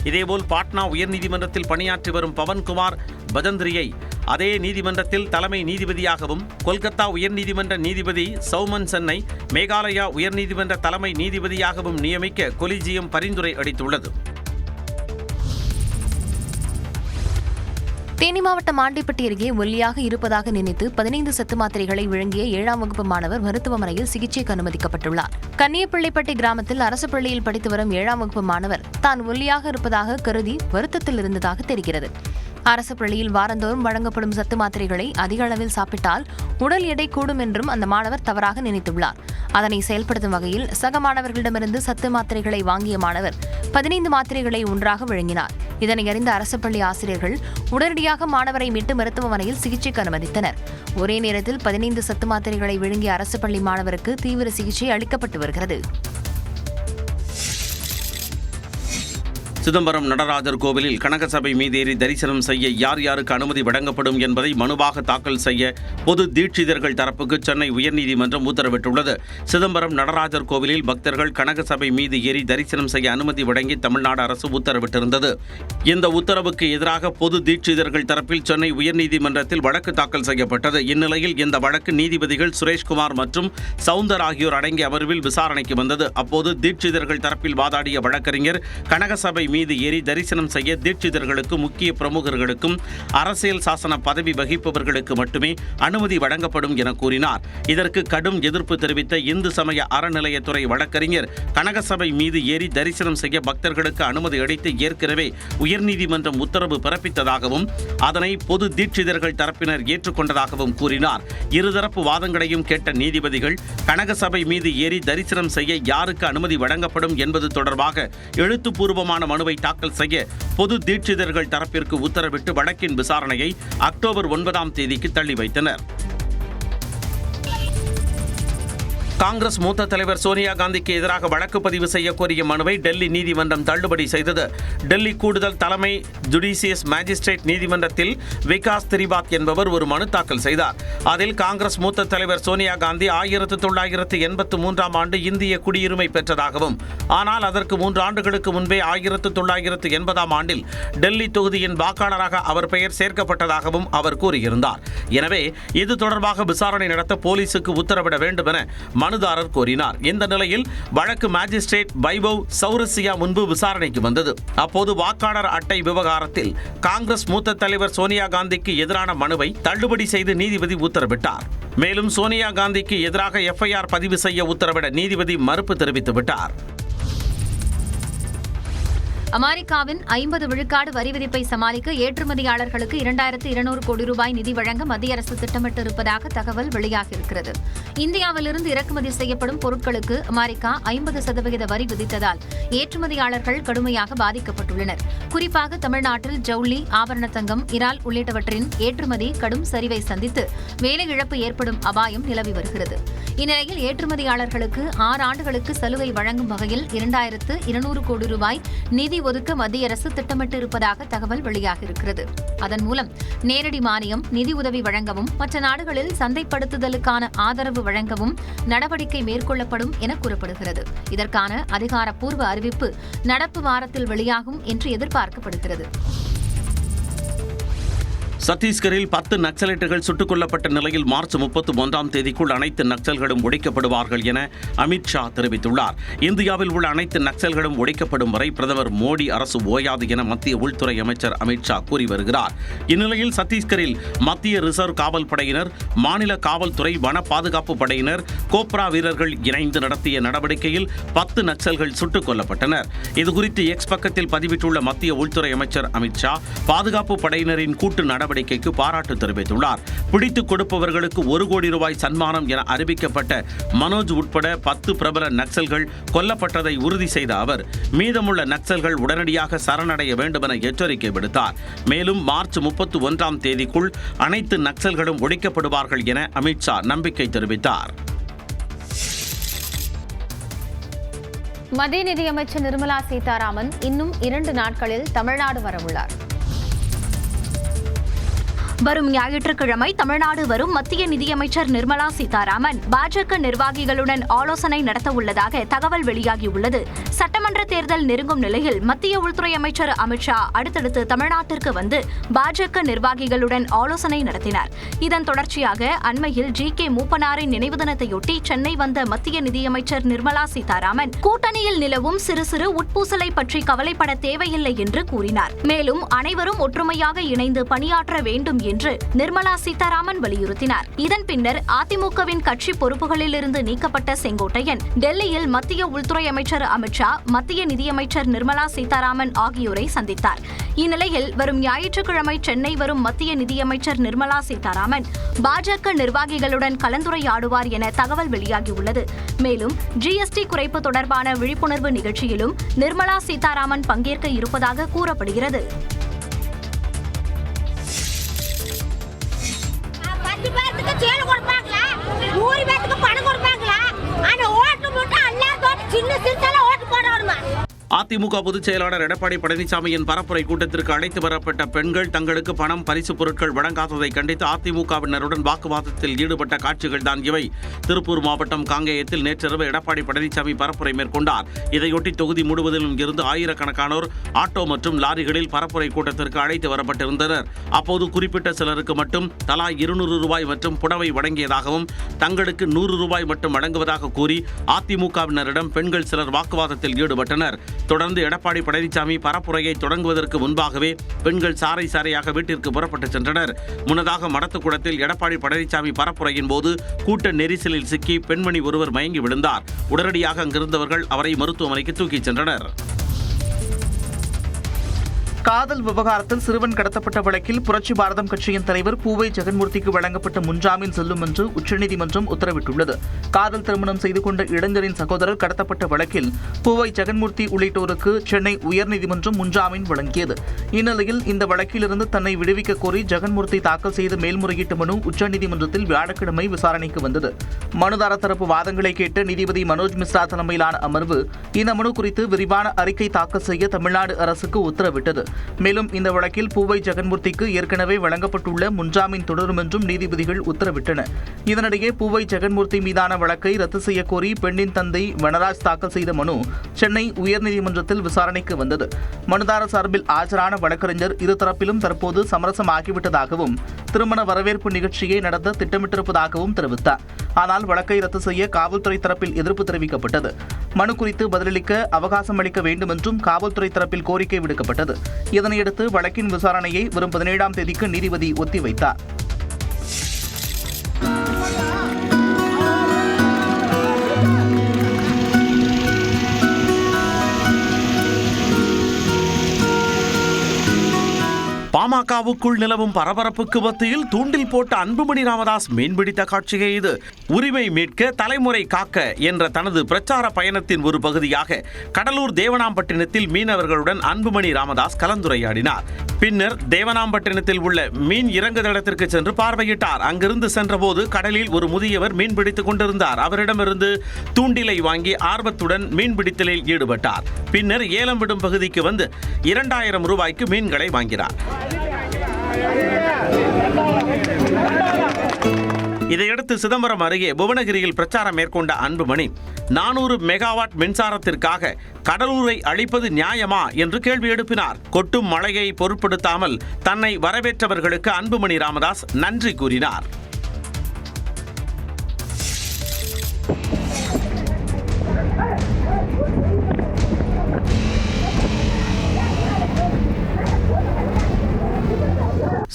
இதேபோல் பாட்னா உயர்நீதிமன்றத்தில் பணியாற்றி வரும் பவன்குமார் பஜந்திரியை அதே நீதிமன்றத்தில் தலைமை நீதிபதியாகவும், கொல்கத்தா உயர்நீதிமன்ற நீதிபதி சௌமன் சென்னை மேகாலயா உயர்நீதிமன்ற தலைமை நீதிபதியாகவும் நியமிக்க கொலிஜியம் பரிந்துரை அளித்துள்ளது. தேனி மாவட்டம் ஆண்டிப்பட்டி அருகே ஒல்லியாக இருப்பதாக நினைத்து 15 சத்து மாத்திரைகளை விழுங்கிய 7ஆம் வகுப்பு மாணவர் மருத்துவமனையில் சிகிச்சைக்கு அனுமதிக்கப்பட்டுள்ளார். கன்னியப்பிள்ளைப்பட்டி கிராமத்தில் அரசு பள்ளியில் படித்து வரும் 7ஆம் வகுப்பு மாணவர் தான் ஒல்லியாக இருப்பதாக கருதி வருத்தத்தில் இருந்ததாக தெரிகிறது. அரசு பள்ளியில் வாரந்தோறும் வழங்கப்படும் சத்து மாத்திரைகளை அதிக அளவில் சாப்பிட்டால் உடல் எடை கூடும் என்றும் அந்த மாணவர் தவறாக நினைத்துள்ளார். அதனை செயல்படுத்தும் வகையில் சக மாணவர்களிடமிருந்து சத்து மாத்திரைகளை வாங்கிய மாணவர் 15 மாத்திரைகளை ஒன்றாக வழங்கினார். இதனை அறிந்த அரசு பள்ளி ஆசிரியர்கள் உடனடியாக மாணவரை மீட்டு மருத்துவமனையில் சிகிச்சைக்கு அனுமதித்தனர். ஒரே நேரத்தில் 15 சத்து மாத்திரைகளை விழுங்கிய அரசு பள்ளி மாணவருக்கு தீவிர சிகிச்சை அளிக்கப்பட்டு வருகிறது. சிதம்பரம் நடராஜர் கோவிலில் கனகசபை மீதேறி தரிசனம் செய்ய யார் யாருக்கு அனுமதி வழங்கப்படும் என்பதை மனுவாக தாக்கல் செய்ய பொது தீட்சிதர்கள் தரப்புக்கு சென்னை உயர்நீதிமன்றம் உத்தரவிட்டுள்ளது. சிதம்பரம் நடராஜர் கோவிலில் பக்தர்கள் கனகசபை மீது ஏறி தரிசனம் செய்ய அனுமதி வழங்கி தமிழ்நாடு அரசு உத்தரவிட்டிருந்தது. இந்த உத்தரவுக்கு எதிராக பொது தீட்சிதர்கள் தரப்பில் சென்னை உயர்நீதிமன்றத்தில் வழக்கு தாக்கல் செய்யப்பட்டது. இந்நிலையில் இந்த வழக்கு நீதிபதிகள் சுரேஷ்குமார் மற்றும் சவுந்தர் ஆகியோர் அடங்கிய அமர்வில் விசாரணைக்கு வந்தது. அப்போது தீட்சிதர்கள் தரப்பில் வாதாடிய வழக்கறிஞர் கனகசபை மீது ஏறி தரிசனம் செய்ய தீட்சிதர்களுக்கும் முக்கிய பிரமுகர்களுக்கும் அரசியல் சாசன பதவி வகிப்பவர்களுக்கு மட்டுமே அனுமதி வழங்கப்படும் என கூறினார். இதற்கு கடும் எதிர்ப்பு தெரிவித்த இந்து சமய அறநிலையத்துறை வழக்கறிஞர் கனகசபை மீது ஏறி தரிசனம் செய்ய பக்தர்களுக்கு அனுமதி அளித்து ஏற்கனவே உயர்நீதிமன்றம் உத்தரவு பிறப்பித்ததாகவும் அதனை பொது தீட்சிதர்கள் தரப்பினர் ஏற்றுக்கொண்டதாகவும் கூறினார். இருதரப்பு வாதங்களையும் கேட்ட நீதிபதிகள் கனகசபை மீது ஏறி தரிசனம் செய்ய யாருக்கு அனுமதி வழங்கப்படும் என்பது தொடர்பாக எழுத்துப்பூர்வமான மனுவை தாக்கல் செய்ய பொது தீட்சிதர்கள் தரப்பிற்கு உத்தரவிட்டு வழக்கின் விசாரணையை அக்டோபர் 9ஆம் தேதிக்கு தள்ளி வைத்தனர். காங்கிரஸ் மூத்த தலைவர் சோனியா காந்திக்கு எதிராக வழக்கு பதிவு செய்ய கோரிய மனுவை டெல்லி நீதிமன்றம் தள்ளுபடி செய்தது. டெல்லி கூடுதல் தலைமை ஜுடிஷியஸ் மேஜிஸ்ட்ரேட் நீதிமன்றத்தில் விகாஸ் திரிபாத் என்பவர் ஒரு மனு தாக்கல் செய்தார். அதில் காங்கிரஸ் மூத்த தலைவர் சோனியா காந்தி 1983ஆம் ஆண்டு இந்திய குடியுரிமை பெற்றதாகவும், ஆனால் அதற்கு 3 ஆண்டுகளுக்கு முன்பே 1980ஆம் ஆண்டில் டெல்லி தொகுதியின் வாக்காளராக அவர் பெயர் சேர்க்கப்பட்டதாகவும் அவர் கூறியிருந்தார். எனவே இது தொடர்பாக விசாரணை நடத்த போலீசுக்கு உத்தரவிட வேண்டும் என மனுதாரர் கோரினார். இந்த நிலையில் வழக்கு மேஜிஸ்ட்ரேட் வைபவ் சௌரசியா முன்பு விசாரணைக்கு வந்தது. அப்போது வாக்காளர் அட்டை விவகாரத்தில் காங்கிரஸ் மூத்த தலைவர் சோனியா காந்திக்கு எதிரான மனுவை தள்ளுபடி செய்து நீதிபதி உத்தரவிட்டார். மேலும் சோனியா காந்திக்கு எதிராக FIR பதிவு செய்ய உத்தரவிட நீதிபதி மறுப்பு தெரிவித்துவிட்டார். அமெரிக்காவின் 50 விழுக்காடு வரி விதிப்பை சமாளிக்க ஏற்றுமதியாளர்களுக்கு 2200 கோடி ரூபாய் நிதி வழங்க மத்திய அரசு திட்டமிட்டிருப்பதாக தகவல் வெளியாகியிருக்கிறது. இந்தியாவிலிருந்து இறக்குமதி செய்யப்படும் பொருட்களுக்கு அமெரிக்கா 50% வரி விதித்ததால் ஏற்றுமதியாளர்கள் கடுமையாக பாதிக்கப்பட்டுள்ளனர். குறிப்பாக தமிழ்நாட்டில் ஜவுளி, ஆபரண தங்கம், இறால் உள்ளிட்டவற்றின் ஏற்றுமதி கடும் சரிவை சந்தித்து வேலை இழப்பு ஏற்படும் அபாயம் நிலவி வருகிறது. இந்நிலையில் ஏற்றுமதியாளர்களுக்கு 6 ஆண்டுகளுக்கு சலுகை வழங்கும் வகையில் 2200 கோடி ரூபாய் நிதி ஒதுக்க மத்திய அரசு திட்டமிட்டு இருப்பதாக தகவல் வெளியாகியிருக்கிறது. அதன் மூலம் நேரடி மானியம், நிதி உதவி வழங்கவும் மற்ற நாடுகளில் சந்தைப்படுத்துதலுக்கான ஆதரவு வழங்கவும் நடவடிக்கை மேற்கொள்ளப்படும் என கூறப்படுகிறது. இதற்கான அதிகாரப்பூர்வ அறிவிப்பு நடப்பு வாரத்தில் வெளியாகும் என்று எதிர்பார்க்கப்படுகிறது. சத்தீஸ்கரில் 10 நக்சலைட்டுகள் சுட்டுக் கொல்லப்பட்ட நிலையில் மார்ச் 31ஆம் தேதிக்குள் அனைத்து நக்சல்களும் ஒழிக்கப்படுவார்கள் என அமித்ஷா தெரிவித்துள்ளார். இந்தியாவில் உள்ள அனைத்து நக்சல்களும் ஒழிக்கப்படும் வரை பிரதமர் மோடி அரசு ஓயாது என மத்திய உள்துறை அமைச்சர் அமித்ஷா கூறி வருகிறார். இந்நிலையில் சத்தீஸ்கரில் மத்திய ரிசர்வ் காவல் படையினர், மாநில காவல்துறை, வன பாதுகாப்பு படையினர், கோப்ரா வீரர்கள் இணைந்து நடத்திய நடவடிக்கையில் 10 நக்சல்கள் சுட்டுக் கொல்லப்பட்டனர். இதுகுறித்து எக்ஸ் பக்கத்தில் பதிவிட்டுள்ள மத்திய உள்துறை அமைச்சர் அமித்ஷா பாதுகாப்பு படையினரின் கூட்டு நடவடிக்கைக்கு பாராட்டு தெரிவித்துள்ளார். பிடித்துக் கொடுப்பவர்களுக்கு 1 கோடி ரூபாய் சன்மானம் என அறிவிக்கப்பட்ட மனோஜ் உட்பட 10 பிரபல நக்சல்கள் கொல்லப்பட்டதை உறுதி செய்த அவர் மீதமுள்ள நக்சல்கள் உடனடியாக சரணடைய வேண்டும் என எச்சரிக்கை விடுத்தார். மேலும் மார்ச் 31ஆம் தேதிக்குள் அனைத்து நக்சல்களும் ஒழிக்கப்படுவார்கள் என அமித்ஷா நம்பிக்கை தெரிவித்தார். மத்திய நிதியமைச்சர் நிர்மலா சீதாராமன் இன்னும் 2 நாட்களில் தமிழ்நாடு வரவுள்ளார். வரும் ஞாயிற்றுக்கிழமை தமிழ்நாடு வரும் மத்திய நிதியமைச்சர் நிர்மலா சீதாராமன் பாஜக நிர்வாகிகளுடன் ஆலோசனை நடத்த உள்ளதாக தகவல் வெளியாகியுள்ளது. சட்டமன்ற தேர்தல் நெருங்கும் நிலையில் மத்திய உள்துறை அமைச்சர் அமித்ஷா அடுத்தடுத்து தமிழ்நாட்டிற்கு வந்து பாஜக நிர்வாகிகளுடன் ஆலோசனை நடத்தினார். இதன் தொடர்ச்சியாக அண்மையில் GK மூப்பனாரின் நினைவு தினத்தையொட்டி சென்னை வந்த மத்திய நிதியமைச்சர் நிர்மலா சீதாராமன் கூட்டணியில் நிலவும் சிறு சிறு உட்பூசலை பற்றி கவலைப்பட தேவையில்லை என்று கூறினார். மேலும் அனைவரும் ஒற்றுமையாக இணைந்து பணியாற்ற வேண்டும் என்று நிர்மலா சீதாராமன் வலியுறுத்தினார். இதன் பின்னர் அதிமுகவின் கட்சி பொறுப்புகளில் இருந்து நீக்கப்பட்ட செங்கோட்டையன் டெல்லியில் மத்திய உள்துறை அமைச்சர் அமித்ஷா, மத்திய நிதியமைச்சர் நிர்மலா சீதாராமன் ஆகியோரை சந்தித்தார். இந்நிலையில் வரும் ஞாயிற்றுக்கிழமை சென்னை வரும் மத்திய நிதியமைச்சர் நிர்மலா சீதாராமன் பாஜக நிர்வாகிகளுடன் கலந்துரையாடுவார் என தகவல் வெளியாகியுள்ளது. மேலும் GST குறைப்பு தொடர்பான விழிப்புணர்வு நிகழ்ச்சியிலும் நிர்மலா சீதாராமன் பங்கேற்க இருப்பதாக கூறப்படுகிறது. அதிமுக பொதுச் செயலாளர் எடப்பாடி பழனிசாமியின் பரப்புரை கூட்டத்திற்கு அழைத்து வரப்பட்ட பெண்கள் தங்களுக்கு பணம், பரிசு பொருட்கள் வழங்காததை கண்டித்து அதிமுகவினருடன் வாக்குவாதத்தில் ஈடுபட்ட காட்சிகள் தான் இவை. திருப்பூர் மாவட்டம் காங்கேயத்தில் நேற்றிரவு எடப்பாடி பழனிசாமி பரப்புரை மேற்கொண்டார். இதையொட்டி தொகுதி முழுவதிலும் இருந்து ஆயிரக்கணக்கானோர் ஆட்டோ மற்றும் லாரிகளில் பரப்புரை கூட்டத்திற்கு அழைத்து வரப்பட்டிருந்தனர். அப்போது குறிப்பிட்ட சிலருக்கு மட்டும் தலா 200 ரூபாய் மற்றும் புடவை வழங்கியதாகவும் தங்களுக்கு 100 ரூபாய் மட்டும் வழங்குவதாக கூறி அதிமுகவினரிடம் பெண்கள் சிலர் வாக்குவாதத்தில் ஈடுபட்டனர். தொடர்ந்து எடப்பாடி பழனிசாமி பரப்புரையை தொடங்குவதற்கு முன்பாகவே பெண்கள் சாறை சாறையாக வீட்டிற்கு புறப்பட்டு சென்றனர். முன்னதாக மடத்துக்குளத்தில் எடப்பாடி பழனிசாமி பரப்புரையின் போது கூட்ட நெரிசலில் சிக்கி பெண்மணி ஒருவர் மயங்கி விழுந்தார். உடனடியாக அங்கிருந்தவர்கள் அவரை மருத்துவமனைக்கு தூக்கிச் சென்றனர். காதல் விவகாரத்தில் சிறுவன் கடத்தப்பட்ட வழக்கில் புரட்சி பாரதம் கட்சியின் தலைவர் பூவை ஜெகன்மூர்த்திக்கு வழங்கப்பட்ட முன்ஜாமீன் செல்லும் என்று உச்சநீதிமன்றம் உத்தரவிட்டுள்ளது. காதல் திருமணம் செய்து கொண்ட இளைஞரின் சகோதரர் கடத்தப்பட்ட வழக்கில் பூவை ஜெகன்மூர்த்தி உள்ளிட்டோருக்கு சென்னை உயர்நீதிமன்றம் முன்ஜாமீன் வழங்கியது. இந்நிலையில் இந்த வழக்கிலிருந்து தன்னை விடுவிக்க கோரி ஜெகன்மூர்த்தி தாக்கல் செய்த மேல்முறையீட்டு மனு உச்சநீதிமன்றத்தில் வியாழக்கிழமை விசாரணைக்கு வந்தது. மனுதாரர் தரப்பு வாதங்களை கேட்ட நீதிபதி மனோஜ் மிஸ்ரா தலைமையிலான அமர்வு இந்த மனு குறித்து விரிவான அறிக்கை தாக்கல் செய்ய தமிழ்நாடு அரசுக்கு உத்தரவிட்டது. மேலும் இந்த வழக்கில் பூவை ஜெகன்மூர்த்திக்கு ஏற்கனவே வழங்கப்பட்டுள்ள முன்ஜாமீன் தொடரும் என்றும் நீதிபதிகள் உத்தரவிட்டனர். இதனிடையே பூவை ஜெகன்மூர்த்தி மீதான வழக்கை ரத்து செய்ய கோரி பெண்ணின் தந்தை வனராஜ் தாக்கல் செய்த மனு சென்னை உயர்நீதிமன்றத்தில் விசாரணைக்கு வந்தது. மனுதாரர் சார்பில் ஆஜரான வழக்கறிஞர் இருதரப்பிலும் தற்போது சமரசமாகிவிட்டதாகவும் திருமண வரவேற்பு நிகழ்ச்சியை நடத்த திட்டமிட்டிருப்பதாகவும் தெரிவித்தார். ஆனால் வழக்கை ரத்து செய்ய காவல்துறை தரப்பில் எதிர்ப்பு தெரிவிக்கப்பட்டது. மனு குறித்து பதிலளிக்க அவகாசம் அளிக்க வேண்டும் என்றும் காவல்துறை தரப்பில் கோரிக்கை விடுக்கப்பட்டது. இதனையடுத்து வழக்கின் விசாரணையை வரும் 17ஆம் தேதிக்கு நீதிபதி ஒத்திவைத்தார். பாமகவுக்குள் நிலவும் பரபரப்புக்கு மத்தியில் தூண்டில் போட்ட அன்புமணி ராமதாஸ் மீன்பிடித்த காட்சியே இது. உரிமை மீட்க தலைமுறை காக்க என்ற தனது பிரச்சார பயணத்தின் ஒரு பகுதியாக கடலூர் தேவனாம்பட்டினத்தில் மீனவர்களுடன் அன்புமணி ராமதாஸ் கலந்துரையாடினார். பின்னர் தேவனாம்பட்டினத்தில் உள்ள மீன் இறங்குதளத்திற்கு சென்று பார்வையிட்டார். அங்கிருந்து சென்றபோது கடலில் ஒரு முதியவர் மீன்பிடித்துக் கொண்டிருந்தார். அவரிடமிருந்து தூண்டிலை வாங்கி ஆர்வத்துடன் மீன்பிடித்தலில் ஈடுபட்டார். பின்னர் ஏலம் விடும் பகுதிக்கு வந்து 2000 ரூபாய்க்கு மீன்களை வாங்கினார். இதையடுத்து சிதம்பரம் அருகே புவனகிரியில் பிரச்சாரம் மேற்கொண்ட அன்புமணி 400 மெகாவாட் மின்சாரத்திற்காக கடலூரை அழிப்பது நியாயமா என்று கேள்வி எழுப்பினார். கொட்டும் மழையை பொருட்படுத்தாமல் தன்னை வரவேற்றவர்களுக்கு அன்புமணி ராமதாஸ் நன்றி கூறினார்.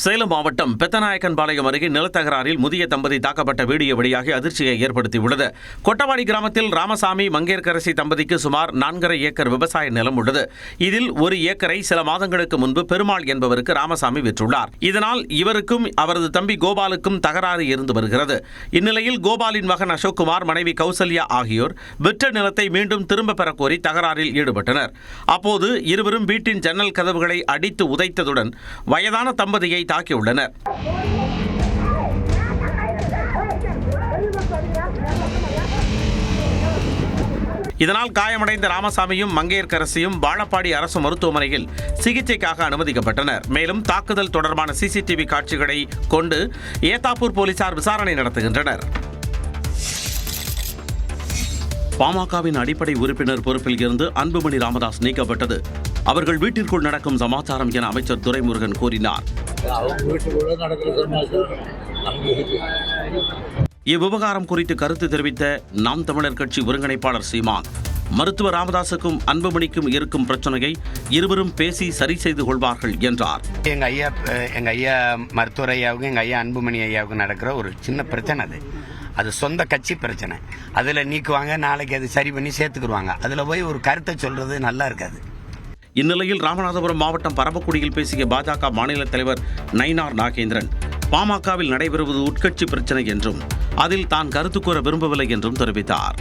சேலம் மாவட்டம் பெத்தநாயக்கன்பாளையம் அருகே நிலத்தகராறில் முதிய தம்பதி தாக்கப்பட்ட வீடியோ வெளியாகி அதிர்ச்சியை ஏற்படுத்தியுள்ளது. கொட்டவாடி கிராமத்தில் ராமசாமி மங்கையர்கரசி தம்பதிக்கு சுமார் 4.5 ஏக்கர் விவசாய நிலம் உள்ளது. இதில் 1 ஏக்கரை சில மாதங்களுக்கு முன்பு பெருமாள் என்பவருக்கு ராமசாமி விற்றுள்ளார். இதனால் இவருக்கும் அவரது தம்பி கோபாலுக்கும் தகராறு இருந்து வருகிறது. இந்நிலையில் கோபாலின் மகன் அசோக்குமார், மனைவி கௌசல்யா ஆகியோர் விற்ற நிலத்தை மீண்டும் திரும்ப பெற கோரி தகராறில் ஈடுபட்டனர். அப்போது இருவரும் வீட்டின் ஜன்னல் கதவுகளை அடித்து உதைத்ததுடன் வயதான தம்பதியை தாக்கியுள்ளனர். இதனால் காயமடைந்த ராமசாமியும் மங்கையர்கரசியும் வாழப்பாடி அரசு மருத்துவமனையில் சிகிச்சைக்காக அனுமதிக்கப்பட்டனர். மேலும் தாக்குதல் தொடர்பான சிசிடிவி காட்சிகளை கொண்டு ஏத்தாப்பூர் போலீசார் விசாரணை நடத்துகின்றனர். பாமகவின் அடிப்படை உறுப்பினர் பொறுப்பில் இருந்து அன்புமணி ராமதாஸ் நீக்கப்பட்டது அவர்கள் வீட்டிற்குள் நடக்கும் சமாச்சாரம் என அமைச்சர் துரைமுருகன் கூறினார். இவ்விவகாரம் குறித்து கருத்து தெரிவித்த நாம் தமிழர் கட்சி ஒருங்கிணைப்பாளர் சீமான், மருத்துவர் ராமதாசுக்கும் அன்புமணிக்கும் இருக்கும் பிரச்சனையை இருவரும் பேசி சரி செய்து கொள்வார்கள் என்றார். எங்க ஐயா மருத்துவர் ஐயாவுக்கும் எங்க ஐயா அன்புமணி ஐயாவுக்கும் நடக்கிற ஒரு சின்ன பிரச்சனை அது சொந்த கட்சி பிரச்சனை. அதுல நீக்குவாங்க, நாளைக்கு அது சரி பண்ணி சேர்த்துக்குருவாங்க. அதுல போய் ஒரு கருத்தை சொல்றது நல்லா இருக்காது. இந்நிலையில் ராமநாதபுரம் மாவட்டம் பரமக்குடியில் பேசிய பாஜக மாநில தலைவர் நயினார் நாகேந்திரன், பாமகவில் நடைபெறுவது உட்கட்சி பிரச்சனை என்றும் அதில் தான் கருத்து கூற விரும்பவில்லை என்றும் தெரிவித்தார்.